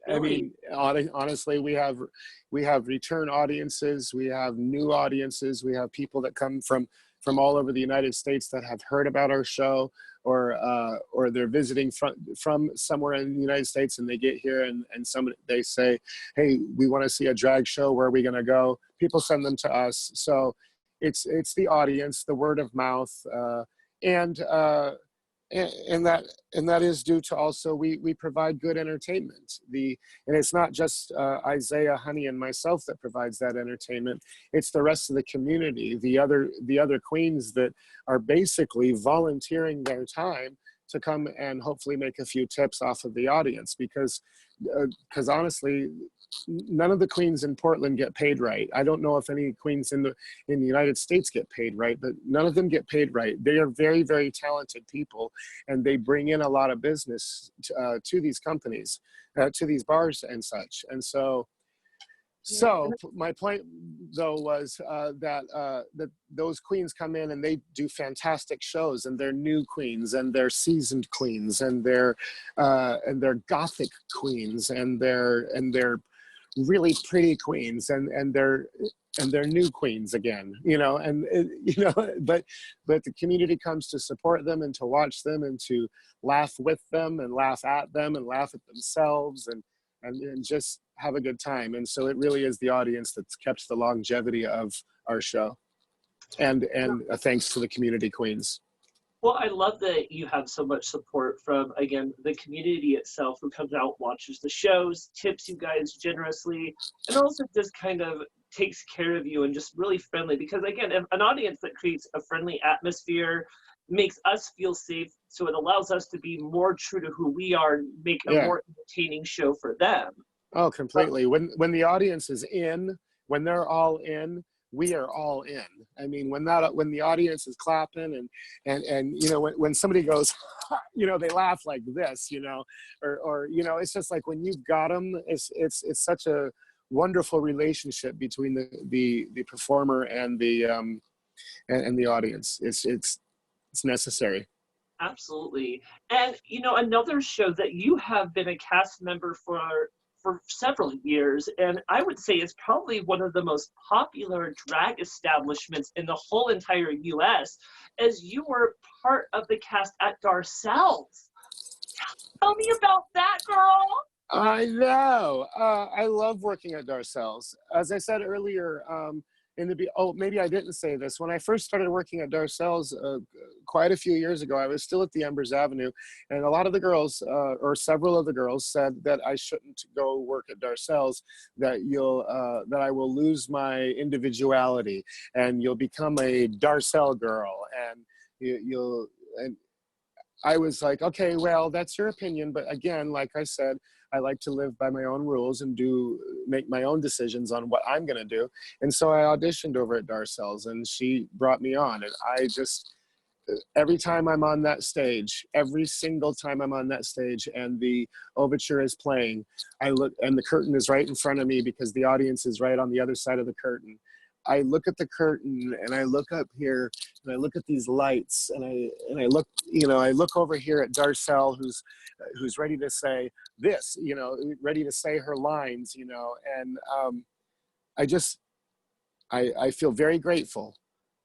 Really? I mean, honestly, we have return audiences, we have new audiences, we have people that come from all over the United States that have heard about our show, or they're visiting from somewhere in the United States, and they get here and they say, hey, we want to see a drag show, where are we going to go? People send them to us. So it's the audience, the word of mouth, and that is due to also we provide good entertainment. And it's not just Isaiah, Honey, and myself that provides that entertainment. It's the rest of the community, the other queens that are basically volunteering their time to come and hopefully make a few tips off of the audience, because honestly, none of the queens in Portland get paid right. I don't know if any queens in the United States get paid right, but none of them get paid right. They are very, very talented people, and they bring in a lot of business to these companies, to these bars and such. And so my point, though, was that those queens come in and they do fantastic shows, and they're new queens, and they're seasoned queens, and they're gothic queens, and they're really pretty queens, and they're new queens again, but the community comes to support them and to watch them and to laugh with them and laugh at them and laugh at themselves and just have a good time. And so it really is the audience that's kept the longevity of our show, and thanks to the community queens. Well, I love that you have so much support from, again, the community itself, who comes out, watches the shows, tips you guys generously, and also just kind of takes care of you and just really friendly. Because, again, an audience that creates a friendly atmosphere makes us feel safe, so it allows us to be more true to who we are and make a more entertaining show for them. Oh, completely. When the audience is in, when they're all in, we are all in. I mean, when the audience is clapping and when somebody goes, they laugh like this, or it's just like when you've got them, it's such a wonderful relationship between the performer and the audience. It's necessary. Absolutely. And another show that you have been a cast member for several years, and I would say it's probably one of the most popular drag establishments in the whole entire US, as you were part of the cast at Darcel's. Tell me about that, girl. I know. I love working at Darcel's. As I said earlier, maybe I didn't say this. When I first started working at Darcel's quite a few years ago, I was still at the Embers Avenue, and a lot of the girls, or several of the girls, said that I shouldn't go work at Darcel's, that I will lose my individuality, and you'll become a Darcel girl, and and I was like, okay, well, that's your opinion, but again, like I said, I like to live by my own rules and make my own decisions on what I'm going to do. And so I auditioned over at Darcel's, and she brought me on. And I just, every time I'm on that stage, every single time I'm on that stage and the overture is playing, I look, and the curtain is right in front of me because the audience is right on the other side of the curtain. I look at the curtain and I look up here and I look at these lights and I look, I look over here at Darcel, who's ready to say this, ready to say her lines, and I feel very grateful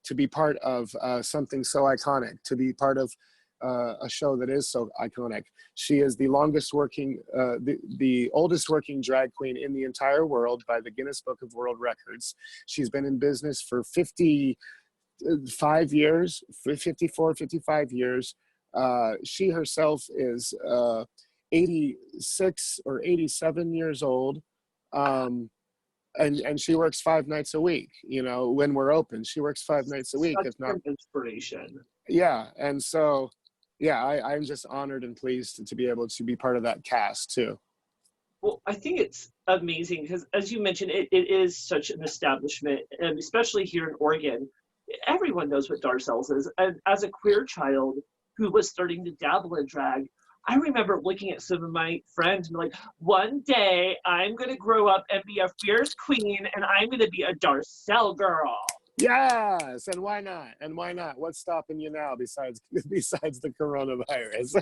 to be part of something so iconic, to be part of a show that is so iconic. She is the longest working, the oldest working drag queen in the entire world by the Guinness Book of World Records. She's been in business for 55 years, 54, 55 years. She herself is 86 or 87 years old. And she works 5 nights a week, you know, when we're open. She works 5 nights a week, Such if not. an inspiration. Yeah, and so, yeah, I'm just honored and pleased to be able to be part of that cast too. Well, I think it's amazing because, as you mentioned, it is such an establishment, and especially here in Oregon, everyone knows what Darcel's is. And as a queer child who was starting to dabble in drag, I remember looking at some of my friends and be like, one day I'm going to grow up and be a fierce queen and I'm going to be a Darcel girl. Yes, and why not? And why not? What's stopping you now besides the coronavirus?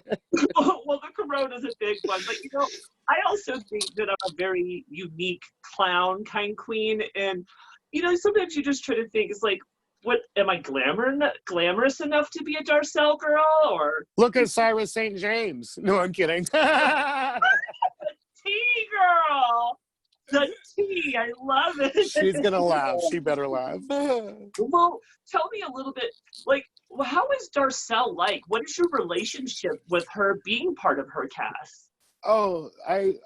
Well, the corona is a big one, but you know, I also think that I'm a very unique clown kind queen, and you know, sometimes you just try to think, it's like, what am I glamorous enough to be a Darcel girl, or Look at Cyrus St. James. No, I'm kidding. Tea girl, the tea, I love it. She's gonna laugh. She better laugh. Well, tell me a little bit, like, how is Darcel like? What is your relationship with her being part of her cast? Oh, I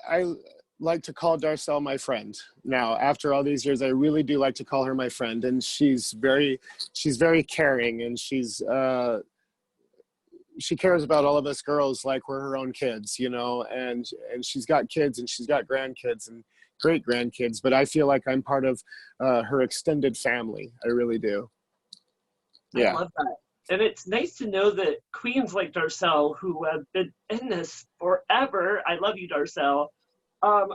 like to call Darcel my friend. Now, after all these years, I really do like to call her my friend, and she's very caring, and she cares about all of us girls like we're her own kids, you know, and she's got kids and she's got grandkids and great grandkids, but I feel like I'm part of her extended family. I really do. Yeah. I love that. And it's nice to know that queens like Darcel, who have been in this forever, I love you, Darcel, are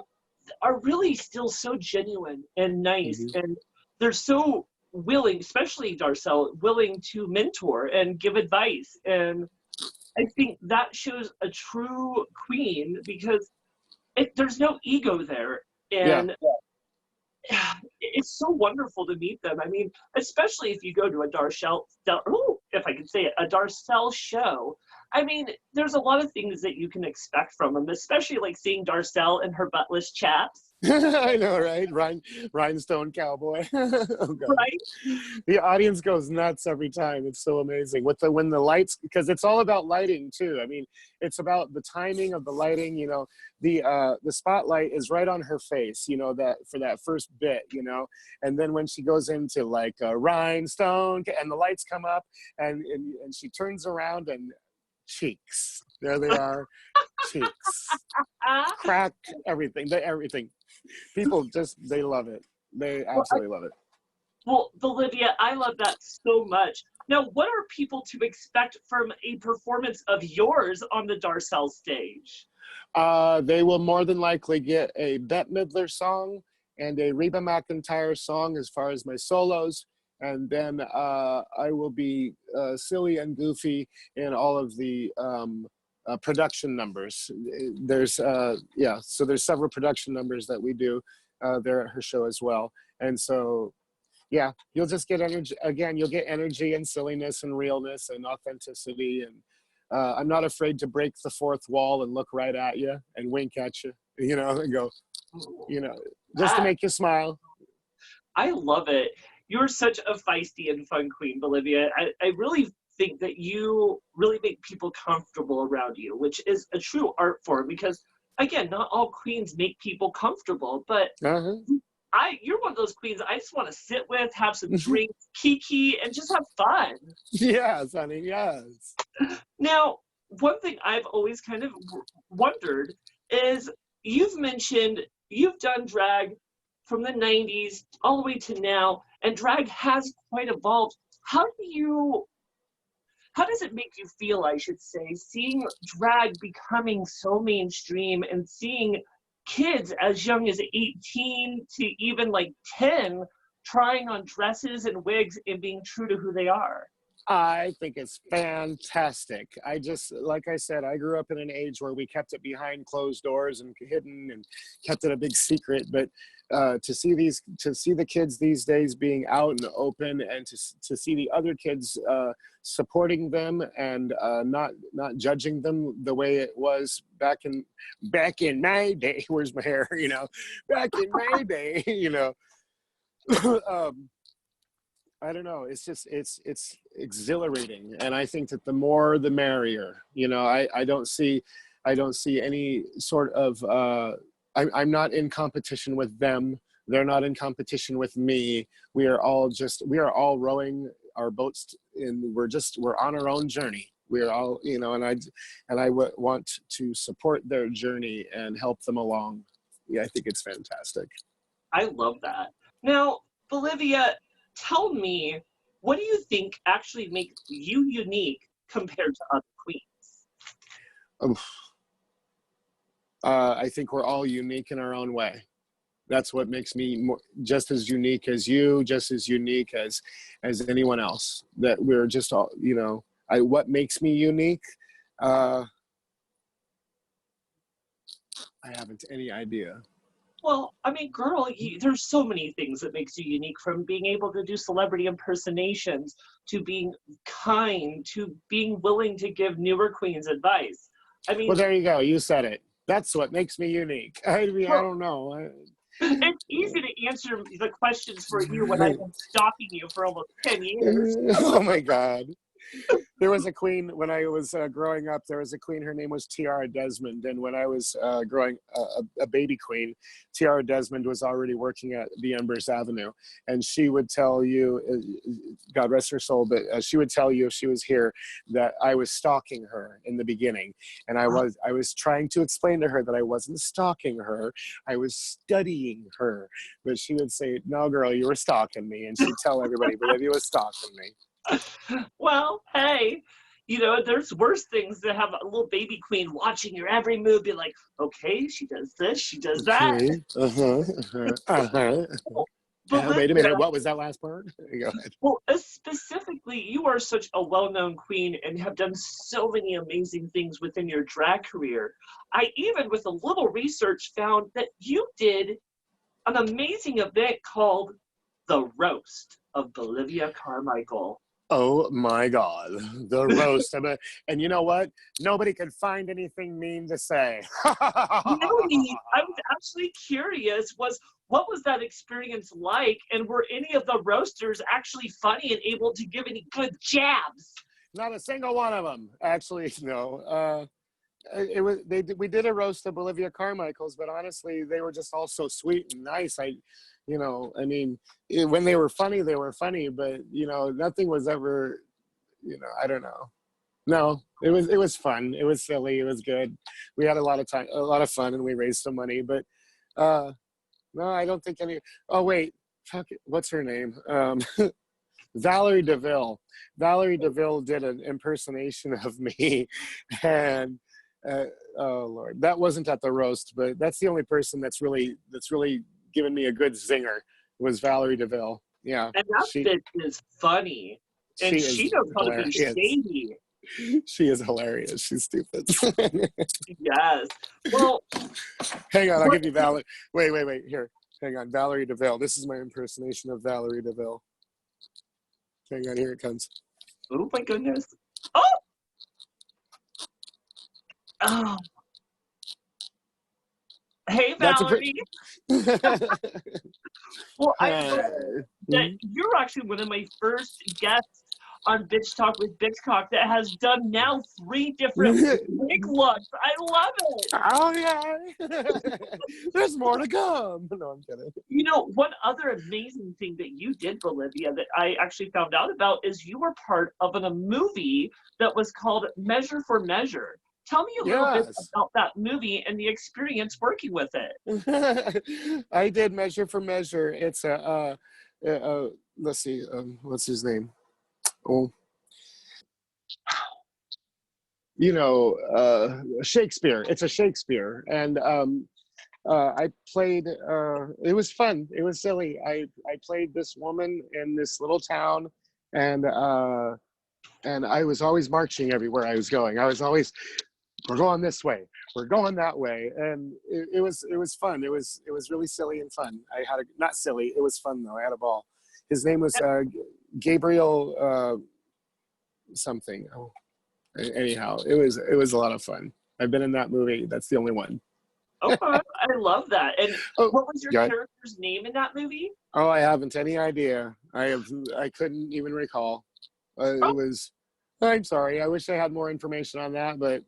really still so genuine and nice. Mm-hmm. And they're so willing, especially Darcel, willing to mentor and give advice. And I think that shows a true queen because there's no ego there. And it's so wonderful to meet them. I mean, especially if you go to a Darcel show. I mean, there's a lot of things that you can expect from them, especially like seeing Darcel and her buttless chaps. I know, right? Rhinestone cowboy. Oh, God. Right? The audience goes nuts every time. It's so amazing. When the lights, because it's all about lighting too. I mean, it's about the timing of the lighting. You know, the spotlight is right on her face. You know, that for that first bit. You know, and then when she goes into like rhinestone, and the lights come up, and she turns around and cheeks. There they are, cheeks, crack, everything. Everything. People they love it. They absolutely love it. Well, Bolivia, I love that so much. Now, what are people to expect from a performance of yours on the Darcel stage? They will more than likely get a Bette Midler song and a Reba McEntire song as far as my solos. And then I will be silly and goofy in all of the production numbers. There's so there's several production numbers that we do there at her show as well. And so, yeah, you'll just get energy. Again, you'll get energy and silliness and realness and authenticity. And I'm not afraid to break the fourth wall and look right at you and wink at you, you know, and go, you know, just to make you smile. I love it. You're such a feisty and fun queen, Bolivia. I really think that you really make people comfortable around you, which is a true art form because, again, not all queens make people comfortable, but you're one of those queens I just want to sit with, have some drinks, kiki, and just have fun. Yes, honey, yes. Now, one thing I've always kind of wondered is you've mentioned you've done drag from the 90s all the way to now, and drag has quite evolved. How does it make you feel, I should say, seeing drag becoming so mainstream and seeing kids as young as 18 to even like 10 trying on dresses and wigs and being true to who they are? I think it's fantastic. Like I said, I grew up in an age where we kept it behind closed doors and hidden and kept it a big secret. But to see the kids these days being out and open, and to see the other kids supporting them and not judging them the way it was back in my day. Where's my hair? You know, back in my day. You know. I don't know. It's just it's exhilarating, and I think that the more the merrier. You know, I don't see any sort of. I'm not in competition with them. They're not in competition with me. We are all rowing our boats, and we're on our own journey. We're all, you know, and I want to support their journey and help them along. Yeah, I think it's fantastic. I love that. Now, Bolivia, tell me, what do you think actually makes you unique compared to other queens? I think we're all unique in our own way. That's what makes me just as unique as you, just as unique as anyone else. That we're just all, you know, what makes me unique? I haven't any idea. Well, I mean, girl, there's so many things that makes you unique, from being able to do celebrity impersonations, to being kind, to being willing to give newer queens advice. I mean, well, there you go. You said it. That's what makes me unique. I mean, well, I don't know. it's easy to answer the questions for you when I've been stalking you for almost 10 years. Oh my God. There was a queen when I was growing up. There was a queen. Her name was Tiara Desmond. And when I was growing a baby queen, Tiara Desmond was already working at the Embers Avenue. And she would tell you, God rest her soul, but she would tell you if she was here that I was stalking her in the beginning. And I was trying to explain to her that I wasn't stalking her. I was studying her. But she would say, no, girl, you were stalking me. And she'd tell everybody, but you were stalking me. Well, hey, you know, there's worse things than have a little baby queen watching your every move, be like, okay, she does this, she does that. Wait a Bolivia, minute, what was that last part? Go ahead. well, specifically, you are such a well-known queen and have done so many amazing things within your drag career. I even, with a little research, found that you did an amazing event called The Roast of Bolivia Carmichael. Oh my God, the roast. And you know what? Nobody could find anything mean to say. Really, I was actually curious, what was that experience like, and were any of the roasters actually funny and able to give any good jabs? Not a single one of them, actually. No. We did a roast of Bolivia Carmichaels, but honestly, they were just all so sweet and nice. I mean, when they were funny, but you know, nothing was ever, you know, I don't know. No, it was fun. It was silly. It was good. We had a lot of fun, and we raised some money. But no, I don't think any. Oh wait, what's her name? Valerie DeVille. Valerie DeVille did an impersonation of me, and oh Lord, that wasn't at the roast, but that's the only person that's really given me a good zinger, was Valerie DeVille. Yeah, And that bitch is funny, and she knows how to be shady. She is hilarious. She's stupid. Yes. Well, hang on, I'll give you Valerie. Wait. Here, hang on, Valerie DeVille. This is my impersonation of Valerie DeVille. Hang on, here it comes. Oh my goodness. Oh. Oh. Hey, Valerie. Well, I learned that you're actually one of my first guests on Bitch Talk with Bitchcock that has done now 3 different wig looks. I love it. Oh yeah. There's more to come. No, I'm kidding. You know, one other amazing thing that you did, Bolivia, that I actually found out about is you were part of a movie that was called Measure for Measure. Tell me a little bit about that movie and the experience working with it. I did Measure for Measure. It's let's see, what's his name? Oh, you know, Shakespeare. It's a Shakespeare, and I played. It was fun. It was silly. I played this woman in this little town, and And I was always marching everywhere I was going. I was always, we're going this way, we're going that way, and it was fun. It was really silly and fun. I had not silly. It was fun though. I had a ball. His name was Gabriel something. Oh, anyhow, it was a lot of fun. I've been in that movie. That's the only one. Okay, I love that. And Oh, what was your yeah. character's name in that movie? Oh, I haven't any idea. I couldn't even recall. It was. I'm sorry. I wish I had more information on that, but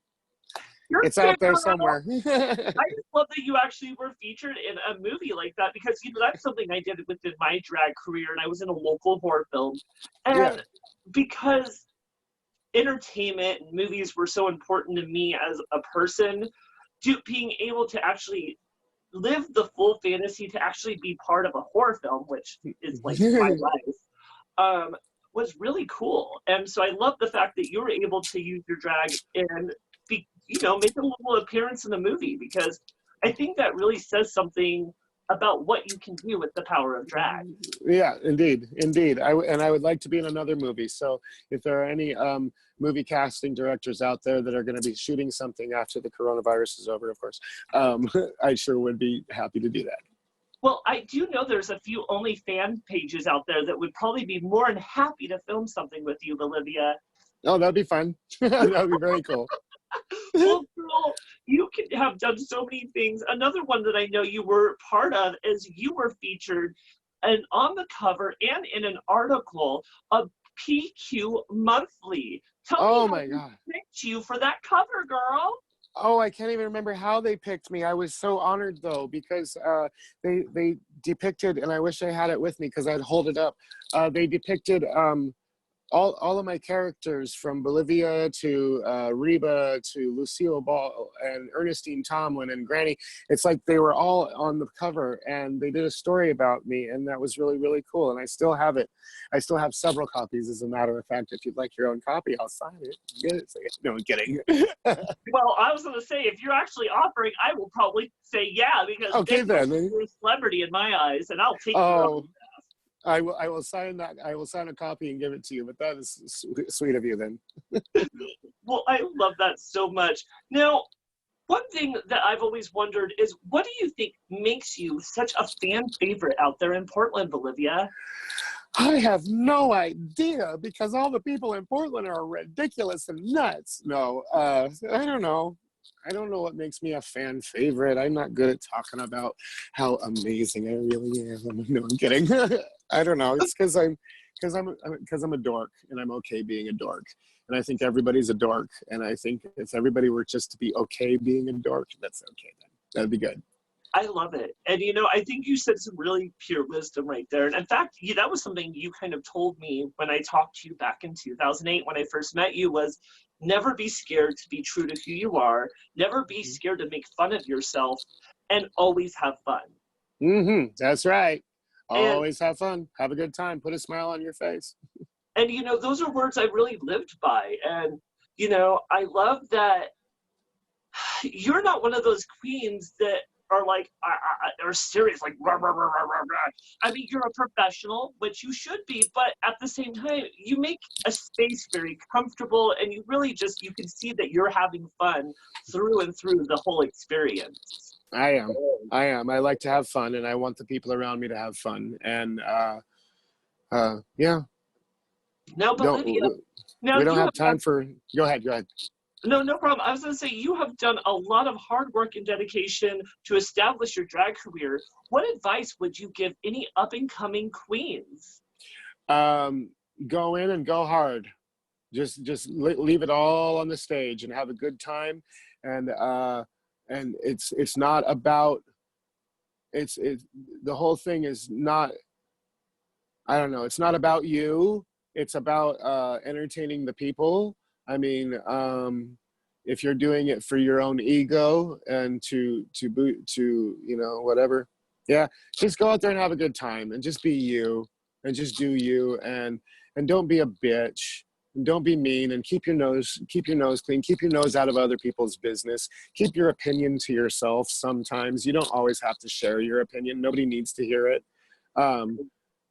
it's out there somewhere. I just love that you actually were featured in a movie like that, because that's something I did within my drag career, and I was in a local horror film. And Yeah. because entertainment and movies were so important to me as a person, being able to actually live the full fantasy to actually be part of a horror film, which is like my life, was really cool. And so I love the fact that you were able to use your drag and make a little appearance in the movie, because I think that really says something about what you can do with the power of drag. Yeah, indeed. I would like to be in another movie. So if there are any movie casting directors out there that are going to be shooting something after the coronavirus is over, of course, I sure would be happy to do that. Well, I do know there's a few OnlyFans pages out there that would probably be more than happy to film something with you, Bolivia. Oh, that'd be fun. That'd be very cool. Well, girl, you can have done so many things. Another one that I know you were part of is you were featured and on the cover and in an article of PQ Monthly. Tell me how they picked you for that cover, girl. Oh, I can't even remember how they picked me. I was so honored though, because they depicted, and I wish I had it with me because I'd hold it up. They depicted all of my characters, from Bolivia to Reba to Lucille Ball and Ernestine Tomlin and Granny. It's like they were all on the cover, and they did a story about me, and that was really, really cool. And I still have it. I still have several copies, as a matter of fact. If you'd like your own copy, I'll sign it. Get it? No, I'm kidding. Well, I was going to say, if you're actually offering, I will probably say yeah, because okay, then you're a celebrity in my eyes, and I'll take you. I will sign that. I will sign a copy and give it to you. But that is sweet of you, then. Well, I love that so much. Now, one thing that I've always wondered is, what do you think makes you such a fan favorite out there in Portland, Bolivia? I have no idea, because all the people in Portland are ridiculous and nuts. No, I don't know. I don't know what makes me a fan favorite. I'm not good at talking about how amazing I really am. No, I'm kidding. I don't know. It's because I'm a dork, and I'm okay being a dork. And I think everybody's a dork. And I think if everybody were just to be okay being a dork, that's okay then. That'd be good. I love it. And, I think you said some really pure wisdom right there. And in fact, that was something you kind of told me when I talked to you back in 2008 when I first met you, was never be scared to be true to who you are. Never be scared to make fun of yourself, and always have fun. Mm-hmm. That's right. Always have fun. Have a good time. Put a smile on your face. And, those are words I really lived by. And, I love that you're not one of those queens that are like, are serious, like, rah, rah, rah, rah, rah, rah. I mean, you're a professional, which you should be, but at the same time, you make a space very comfortable, and you really you can see that you're having fun through and through the whole experience. I am. I like to have fun, and I want the people around me to have fun. And, yeah. Now, Bolivia, we don't have time for, go ahead. No problem. I was going to say, you have done a lot of hard work and dedication to establish your drag career. What advice would you give any up-and-coming queens? Go in and go hard. Just leave it all on the stage and have a good time. And it's not about, the whole thing is not, I don't know, it's not about you. It's about entertaining the people. I mean, if you're doing it for your own ego and to whatever, yeah, just go out there and have a good time and just be you and just do you, and don't be a bitch, and don't be mean, and keep your nose clean, keep your nose out of other people's business, keep your opinion to yourself. Sometimes you don't always have to share your opinion. Nobody needs to hear it.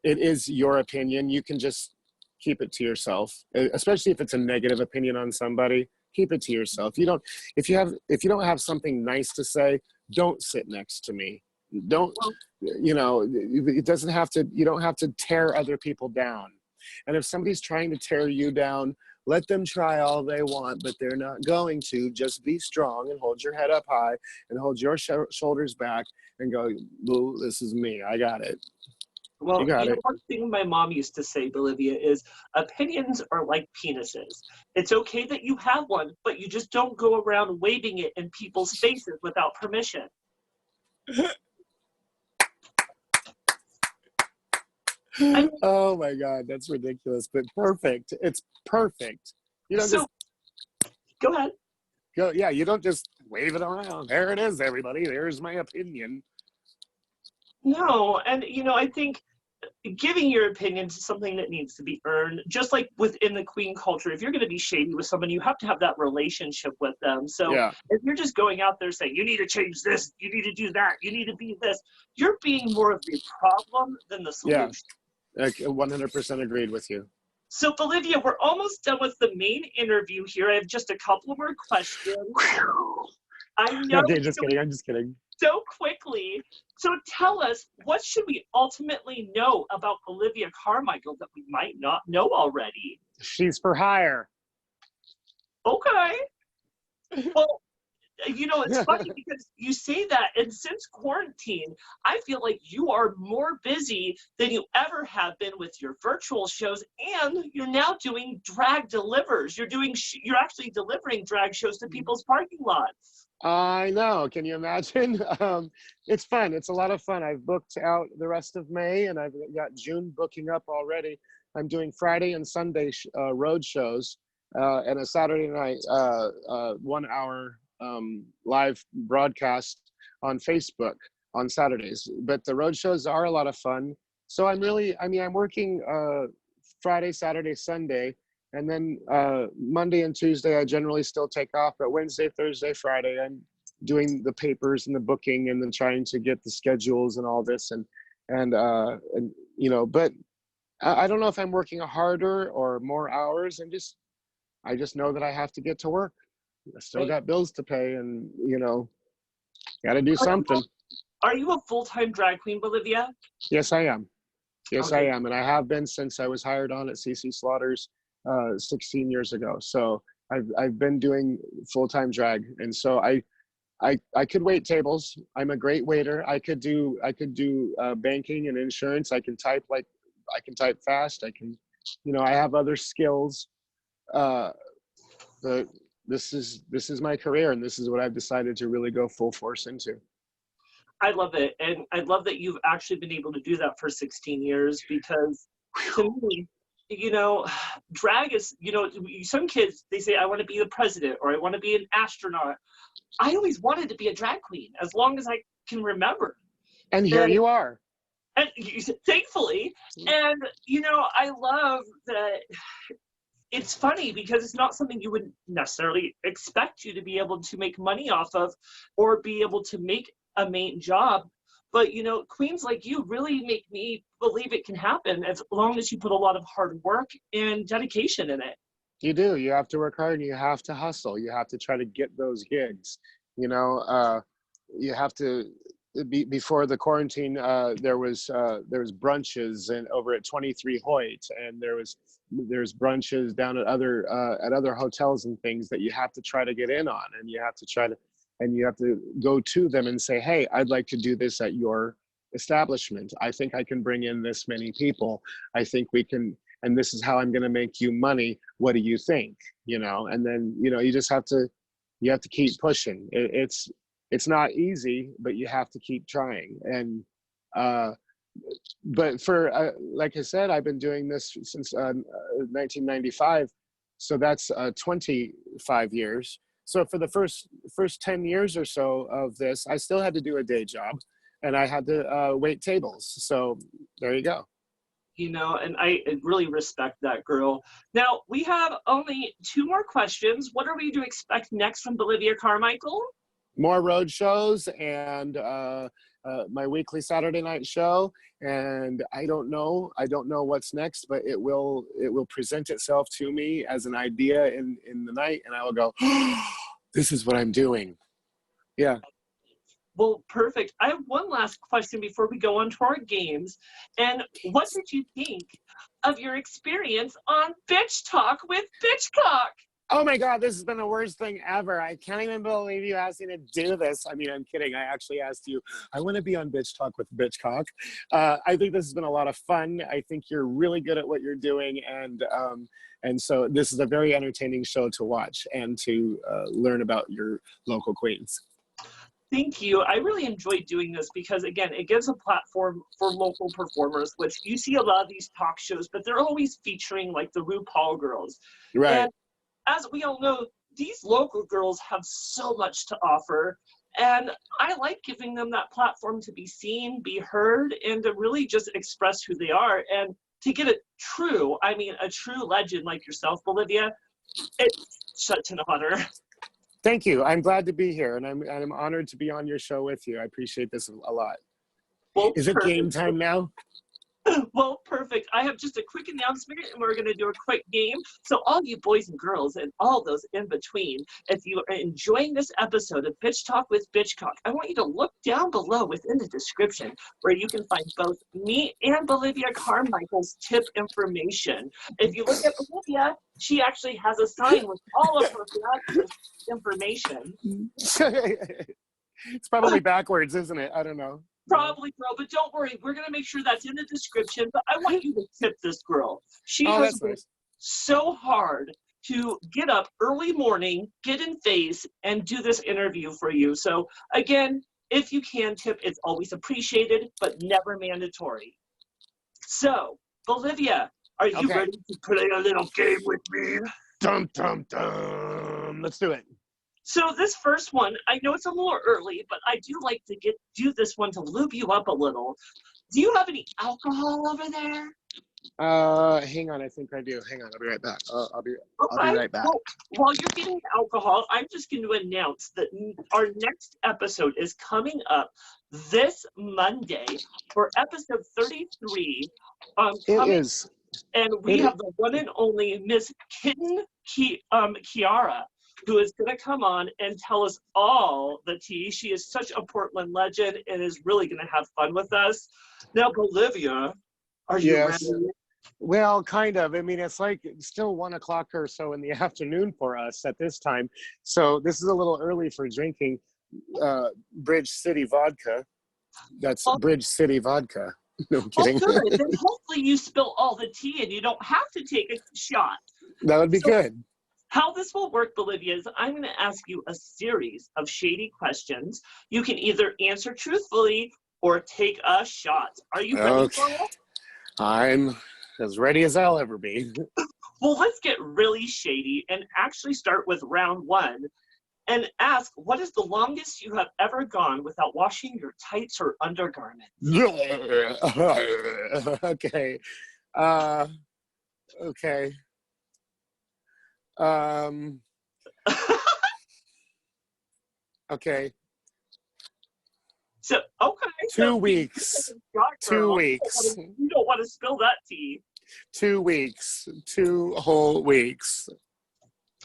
It is your opinion. You can just keep it to yourself, especially if it's a negative opinion on somebody. Keep it to yourself. If you don't have something nice to say, don't sit next to me. Don't, it doesn't have to, you don't have to tear other people down. And if somebody's trying to tear you down, let them try all they want, but they're not going to. Just be strong and hold your head up high and hold your shoulders back and go, boo, this is me. I got it. Well, You got it. one thing my mom used to say, Bolivia, is opinions are like penises. It's okay that you have one, but you just don't go around waving it in people's faces without permission. Oh my God, that's ridiculous, but perfect. It's perfect. You don't So, go ahead. You don't just wave it around. There it is, everybody. There's my opinion. No, and I think giving your opinion is something that needs to be earned, just like within the queen culture. If you're going to be shady with someone, you have to have that relationship with them. So if you're just going out there saying, you need to change this, you need to do that, you need to be this, you're being more of the problem than the solution. Yeah, 100% agreed with you. So Bolivia, we're almost done with the main interview here. I have just a couple more questions. I know. Okay, just kidding. I'm just kidding. So quickly. So tell us, what should we ultimately know about Bolivia Carmichael that we might not know already? She's for hire. Okay. Well, it's funny because you say that, and since quarantine, I feel like you are more busy than you ever have been with your virtual shows, and you're now doing drag delivers. You're actually delivering drag shows to people's parking lots. I know. Can you imagine? It's fun. It's a lot of fun. I've booked out the rest of May, and I've got June booking up already. I'm doing Friday and Sunday road shows, and a Saturday night 1 hour live broadcast on Facebook on Saturdays. But the road shows are a lot of fun. So I'm working Friday, Saturday, Sunday. And then Monday and Tuesday, I generally still take off. But Wednesday, Thursday, Friday, I'm doing the papers and the booking and then trying to get the schedules and all this. But I don't know if I'm working harder or more hours. I just know that I have to get to work. I still got bills to pay and, got to do something. Are you a full-time drag queen, Bolivia? Yes, I am. Yes, I am. And I have been since I was hired on at CC Slaughter's 16 years ago. So I've been doing full-time drag, and so I could wait tables. I'm a great waiter. I could do banking and insurance. I can type fast. I can, I have other skills. But this is my career, and this is what I've decided to really go full force into. I love it, and I love that you've actually been able to do that for 16 years because to me, drag is, some kids, they say, I want to be the president or I want to be an astronaut. I always wanted to be a drag queen as long as I can remember. And here you are. And thankfully, and, I love that. It's funny because it's not something you would necessarily expect you to be able to make money off of or be able to make a main job. But, queens like you really make me believe it can happen as long as you put a lot of hard work and dedication in it. You do. You have to work hard and you have to hustle. You have to try to get those gigs. You have to, before the quarantine, there was brunches over at 23 Hoyt, and there's brunches down at other hotels and things that you have to try to get in on, and you have to go to them and say, hey, I'd like to do this at your establishment. I think I can bring in this many people. I think we can, and this is how I'm going to make you money. What do you think? And then, you just have to keep pushing. It's not easy, but you have to keep trying. And, but for, like I said, I've been doing this since 1995. So that's 25 years. So for the first 10 years or so of this, I still had to do a day job, and I had to wait tables. So there you go. And I really respect that, girl. Now, we have only 2 more questions. What are we to expect next from Bolivia Carmichael? More road shows and my weekly Saturday night show, and I don't know what's next, but it will present itself to me as an idea in the night, and I will go, oh, this is what I'm doing. Yeah. Well, perfect. I have one last question before we go on to our games. And what did you think of your experience on Bitch Talk with Bitchcock? Oh my God, this has been the worst thing ever. I can't even believe you asked me to do this. I mean, I'm kidding. I actually asked you, I want to be on Bitch Talk with Bitchcock. I think this has been a lot of fun. I think you're really good at what you're doing. And so this is a very entertaining show to watch and to learn about your local queens. Thank you. I really enjoyed doing this because, again, it gives a platform for local performers, which you see a lot of these talk shows, but they're always featuring like the RuPaul girls. Right. And as we all know, these local girls have so much to offer. And I like giving them that platform to be seen, be heard, and to really just express who they are. And to get it true, I mean, a true legend like yourself, Bolivia, it's such an honor. Thank you. I'm glad to be here, and I'm honored to be on your show with you. I appreciate this a lot. Well, is it perfect. game time now? Well, perfect. I have just a quick announcement, and we're going to do a quick game. So all you boys and girls and all those in between, if you are enjoying this episode of Bitch Talk with Bitchcock, I want you to look down below within the description where you can find both me and Bolivia Carmichaels' tip information. If you look at Bolivia, she actually has a sign with all of her fabulous information. It's probably backwards, isn't it? I don't know. Probably, girl, but don't worry. We're going to make sure that's in the description. But I want you to tip this girl. She has worked so hard to get up early morning, get in phase, and do this interview for you. So, again, if you can tip, it's always appreciated, but never mandatory. So, Bolivia, are you ready to play a little game with me? Dum, dum, dum. Let's do it. So this first one, I know it's a little early, but I do like to do this one to lube you up a little. Do you have any alcohol over there? Hang on, I think I do. Hang on, I'll be right back. I'll be right back. Well, while you're getting alcohol, I'm just going to announce that our next episode is coming up this Monday for episode 33. It is. And we have the one and only Miss Kitten Kiara, who is going to come on and tell us all the tea. She is such a Portland legend and is really going to have fun with us. Now, Bolivia, are you ready? Well, kind of. I mean, it's like still 1 o'clock or so in the afternoon for us at this time. So this is a little early for drinking Bridge City vodka. That's Bridge City vodka. No kidding. Oh, good. Then hopefully you spill all the tea and you don't have to take a shot. That would be good. How this will work, Bolivia, is I'm going to ask you a series of shady questions. You can either answer truthfully or take a shot. Are you ready for it? I'm as ready as I'll ever be. Well, let's get really shady and actually start with round one and ask, what is the longest you have ever gone without washing your tights or undergarments? Okay. Okay. Okay. So, okay. 2 weeks. 2 weeks. You don't want to spill that tea. 2 weeks. 2 whole weeks.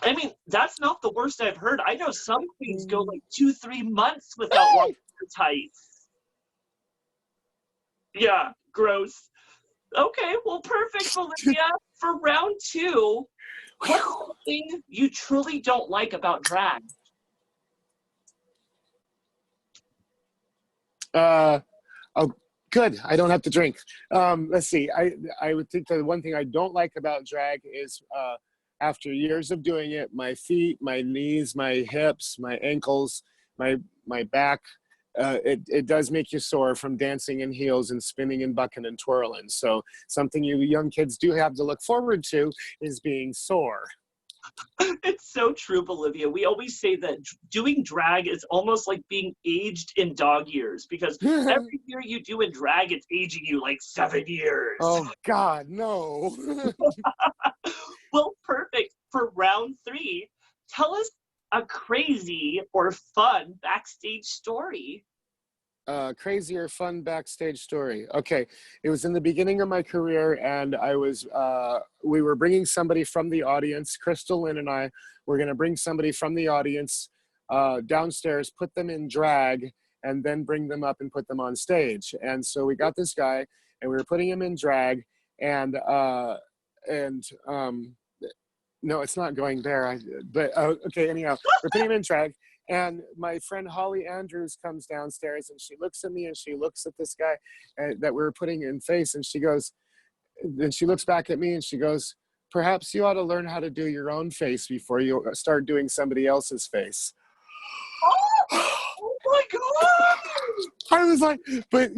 I mean, that's not the worst I've heard. I know some queens go like 2-3 months without washing their tights. Yeah, gross. Okay, well, perfect, Bolivia. For round two, what's something you truly don't like about drag? Oh, good. I don't have to drink. Let's see. I would think the one thing I don't like about drag is after years of doing it, my feet, my knees, my hips, my ankles, my back, it does make you sore from dancing in heels and spinning and bucking and twirling. So something you young kids do have to look forward to is being sore. It's so true, Bolivia. We always say that doing drag is almost like being aged in dog years, because every year you do in drag, it's aging you like 7 years. Oh, God, no. Well, perfect. For round three, tell us a crazy or fun backstage story. crazy or fun backstage story. Okay, it was in the beginning of my career, and we were bringing somebody from the audience. Crystal Lynn and I were going to bring somebody from the audience downstairs, put them in drag, and then bring them up and put them on stage. And so we got this guy, and we were putting him in drag, and no, it's not going there. Okay, anyhow, we're putting him in drag. And my friend Holly Andrews comes downstairs, and she looks at me, and she looks at this guy that we were putting in face, and she goes, then she looks back at me, and she goes, perhaps you ought to learn how to do your own face before you start doing somebody else's face. Oh my God! I was like, but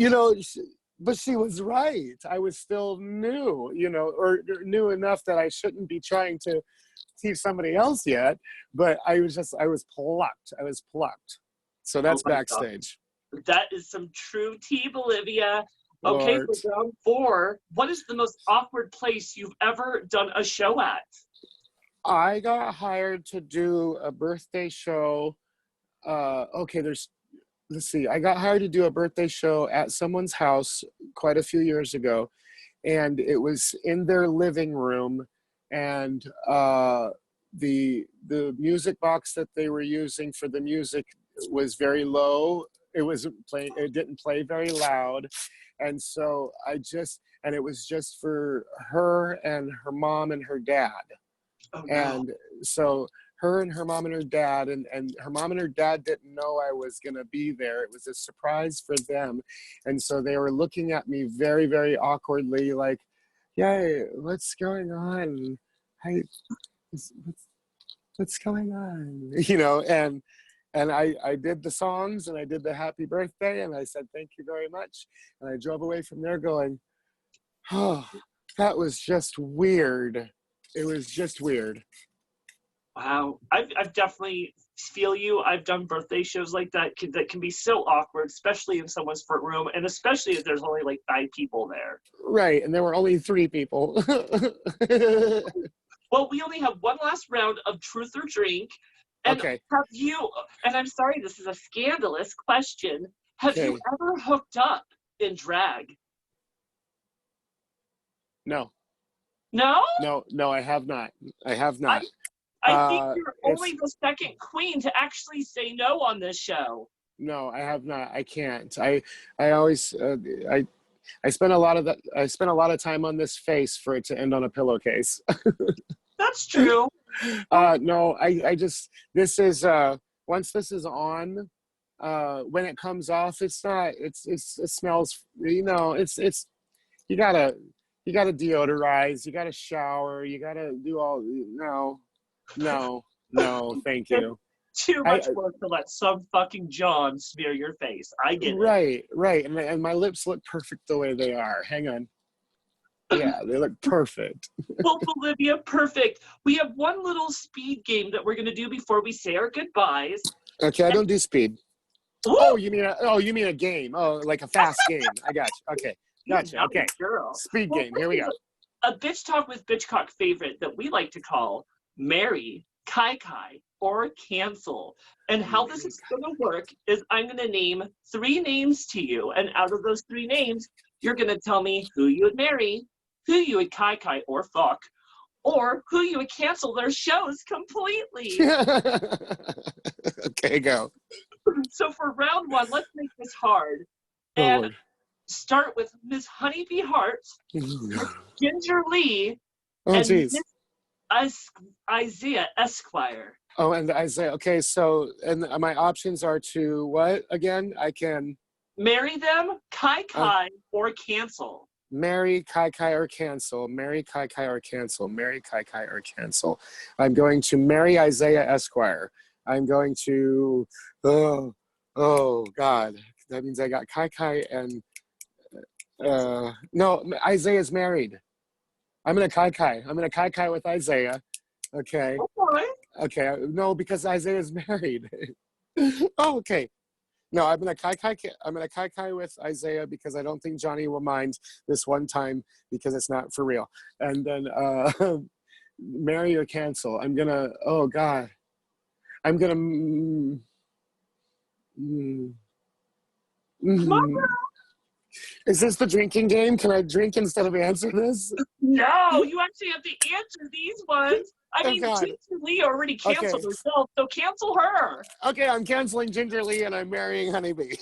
but she was right. I was still new, or new enough that I shouldn't be trying to teach somebody else yet, but I was plucked. So that's backstage. God. That is some true tea, Bolivia. Okay, Lord. for round 4, what is the most awkward place you've ever done a show at? I got hired to do a birthday show. Let's see. I got hired to do a birthday show at someone's house quite a few years ago, and it was in their living room, and the music box that they were using for the music was very low. It didn't play very loud, and so and it was just for her and her mom and her dad. Oh, no. And so her and her mom and her dad, and her mom and her dad didn't know I was going to be there. It was a surprise for them. And so they were looking at me very, very awkwardly, like, yay, what's going on? Hey, what's going on? And I did the songs, and I did the happy birthday, and I said, thank you very much. And I drove away from there going, oh, that was just weird. It was just weird. Wow, I've definitely feel you. I've done birthday shows like that can be so awkward, especially in someone's front room, and especially if there's only like 5 people there. Right, and there were only 3 people. Well, we only have one last round of truth or drink. And okay. have you? And I'm sorry, this is a scandalous question. Have you ever hooked up in drag? No. No? No, I have not. I have not. I think you're only the second queen to actually say no on this show. No, I have not. I can't. I always I spent a lot of time on this face for it to end on a pillowcase. That's true. No, I just, this is once this is on, when it comes off, it smells, it's you gotta deodorize, you gotta shower, you gotta do all. No, thank you. Too much work to let some fucking John smear your face. I get it. Right. And my lips look perfect the way they are. Hang on. Yeah, they look perfect. Well, Bolivia, perfect. We have one little speed game that we're going to do before we say our goodbyes. Okay, I don't do speed. Ooh. Oh, you mean a game? Oh, like a fast game. I got you. Okay, gotcha. Okay, girl. Speed game. Here we go. A Bitch Talk with Bitchcock favorite that we like to call Marry, Kai, or Cancel. And how this is going to work is I'm going to name 3 names to you. And out of those 3 names, you're going to tell me who you would marry, who you would Kai or fuck, or who you would cancel their shows completely. Okay, go. So for round 1, let's make this hard. And start with Miss Honeybee Hart, Ginger Lee, and Miss Isaiah Esquire. Oh, and Isaiah. Okay, so, and my options are to what again? I can marry them, Kai, or cancel. Marry, Kai, or cancel. Marry, Kai, or cancel. Marry, Kai, or cancel. I'm going to marry Isaiah Esquire. I'm going to, oh God. That means I got Kai and, no, Isaiah's married. I'm going to Kai. I'm going to Kai with Isaiah. Okay. Okay. No, because Isaiah's married. Oh, okay. No, I'm going to Kai with Isaiah because I don't think Johnny will mind this one time because it's not for real. And then marry or cancel. I'm going to, oh God. I'm going to, Come on. Mhm. Is this the drinking game? Can I drink instead of answer this? No, you actually have to answer these ones. I Oh mean, God. Ginger Lee already Okay. canceled herself, so cancel her. Okay, I'm canceling Ginger Lee and I'm marrying Honeybee.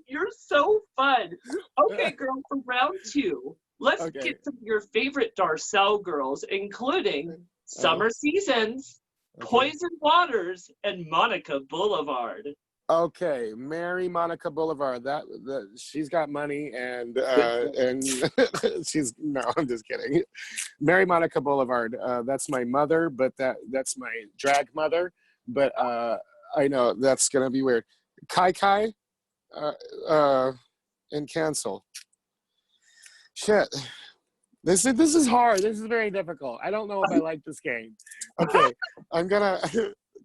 You're so fun. Okay, girl, for round two, let's Okay. get some of your favorite Darcel girls, including Uh, Summer Seasons, okay. Poison Waters, and Monica Boulevard. Okay, marry Monica Boulevard. That she's got money and Good girl. she's no, I'm just kidding. Marry Monica Boulevard. That's my mother, but that's my drag mother. But I know that's gonna be weird. Kai Kai, uh, uh, and cancel. Shit. This is hard. This is very difficult. I don't know if I like this game. Okay, I'm gonna.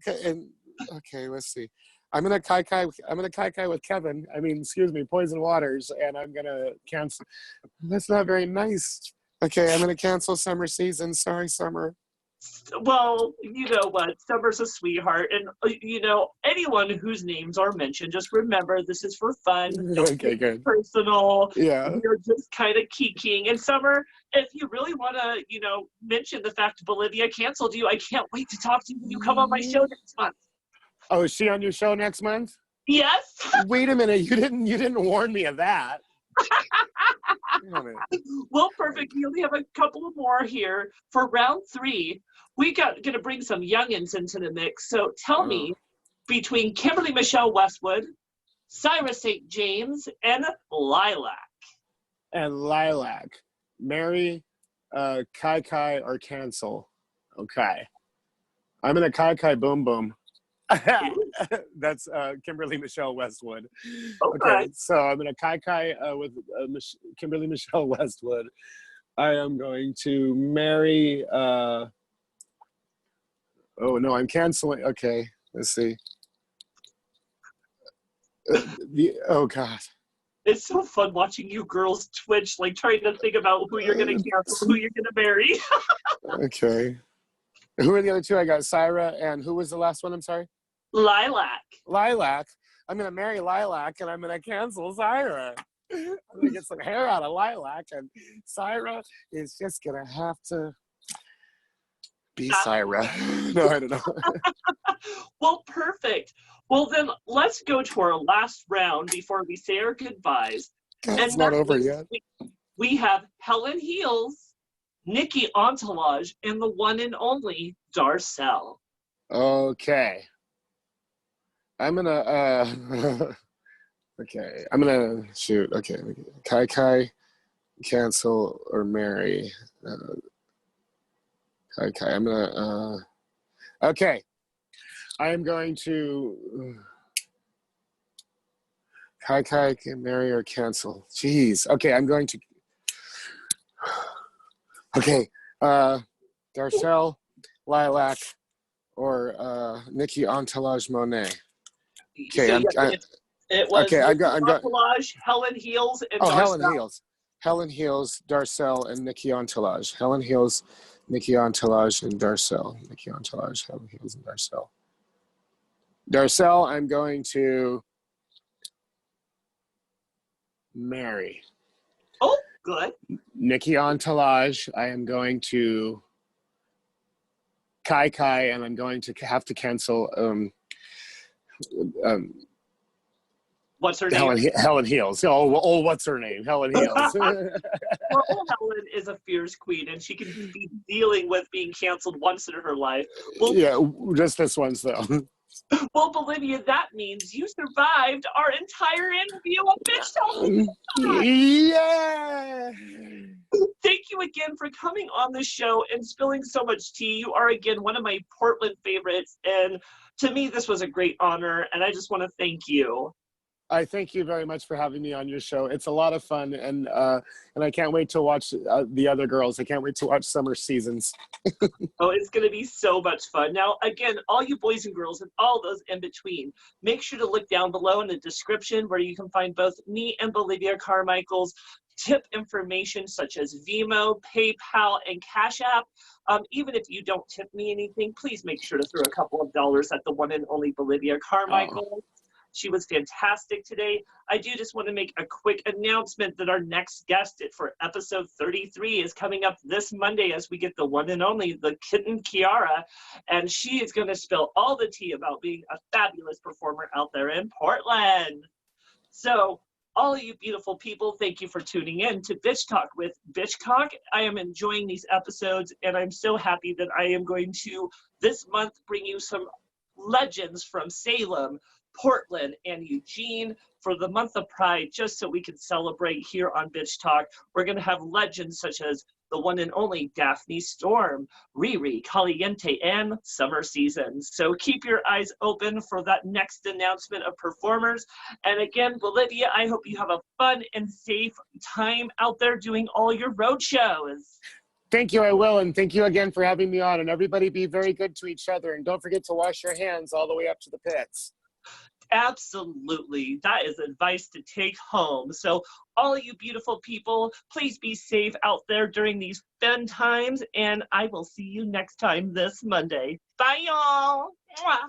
Okay, let's see. I'm gonna kai kai with Kevin. I mean, excuse me, Poison Waters, and I'm gonna cancel. That's not very nice. Okay, I'm gonna cancel Summer Season. Sorry, Summer. Well, you know what? Summer's a sweetheart. And, you know, anyone whose names are mentioned, just remember this is for fun. Don't take Okay, it good. personal. Yeah. We're just kind of kikiing. And, Summer, if you really want to, you know, mention the fact Bolivia canceled you, I can't wait to talk to you when you come on my show next month. Oh, is she on your show next month? Yes? Wait a minute. You didn't warn me of that. Damn it. Well, perfect. We only have a couple of more here. For round three, we got going to bring some youngins into the mix. So tell Oh. me, between Kimberly Michelle Westwood, Cyrus St. James, and Lilac. And Lilac. Marry, Kai Kai, or cancel. Okay. I'm gonna Kai Kai Boom Boom. That's Kimberly Michelle Westwood. Okay, Okay. so I'm gonna Kai Kai with Kimberly Michelle Westwood. I am going to marry. Oh no, I'm canceling. Okay, let's see. Oh God. It's so fun watching you girls twitch, like trying to think about who you're going to cancel, who you're going to marry. Okay. Who are the other two? I got Syra, and who was the last one? I'm sorry. Lilac. Lilac. I'm gonna marry Lilac, and I'm gonna cancel Syra. I'm gonna get some hair out of Lilac, and Syra is just gonna have to be Syra. No, I don't know. Well, perfect. Well, then let's go to our last round before we say our goodbyes. God, And it's not over yet. we have Helen Heels, Nikki Entourage, and the one and only Darcel. Okay. I'm gonna okay. I'm gonna shoot. Okay. Kai Kai, cancel or marry. Kai Kai. I'm gonna okay. I am going to Kai Kai can marry or cancel. Jeez. Okay, I'm going to okay. Darcel, Lilac, or Nikki Entourage Monet. Okay, So it was okay. Nikki I'm got. Entourage, Helen Heels, and Oh, Darcel. Helen Heels, Darcel, and Nikki Entourage. Helen Heels, Nikki Entourage, and Darcel. Nikki Entourage, Helen Heels, and Darcel. Darcel, I'm going to marry. Oh, good. Nikki Entourage, I am going to Kai Kai, and I'm going to have to cancel What's her name? Helen Heels. Oh, what's her name? Helen Heels. Well, Helen is a fierce queen, and she can be dealing with being canceled once in her life. Well, yeah, just this once though. well, Bolivia, that means you survived our entire interview on Bitch Talk With Bitchcock. Yeah. Thank you again for coming on the show and spilling so much tea. You are, again, one of my Portland favorites, and to me, this was a great honor, and I just want to thank you. I thank you very much for having me on your show. It's a lot of fun, and I can't wait to watch the other girls. I can't wait to watch Summer Seasons. Oh, it's going to be so much fun. Now, again, all you boys and girls and all those in between, make sure to look down below in the description where you can find both me and Bolivia Carmichaels tip information such as Venmo, PayPal, and Cash App. Even if you don't tip me anything, please make sure to throw a couple of dollars at the one and only Bolivia Carmichaels. She was fantastic today. I do just want to make a quick announcement that our next guest for episode 33 is coming up this Monday as we get the one and only, the kitten Kiara, and she is going to spill all the tea about being a fabulous performer out there in Portland. So, all of you beautiful people, thank you for tuning in to Bitch Talk with Bitchcock. I am enjoying these episodes, and I'm so happy that I am going to, this month, bring you some legends from Salem, Portland, and Eugene for the month of Pride, just so we can celebrate here on Bitch Talk. We're going to have legends such as the one and only Daphne Storm, Riri, Caliente, and Summer Seasons. So keep your eyes open for that next announcement of performers. And again, Bolivia, I hope you have a fun and safe time out there doing all your road shows. Thank you, I will, and thank you again for having me on. And everybody be very good to each other, and don't forget to wash your hands all the way up to the pits. Absolutely. That is advice to take home. So all of you beautiful people, please be safe out there during these fun times, and I will see you next time this Monday. Bye, y'all. Mwah.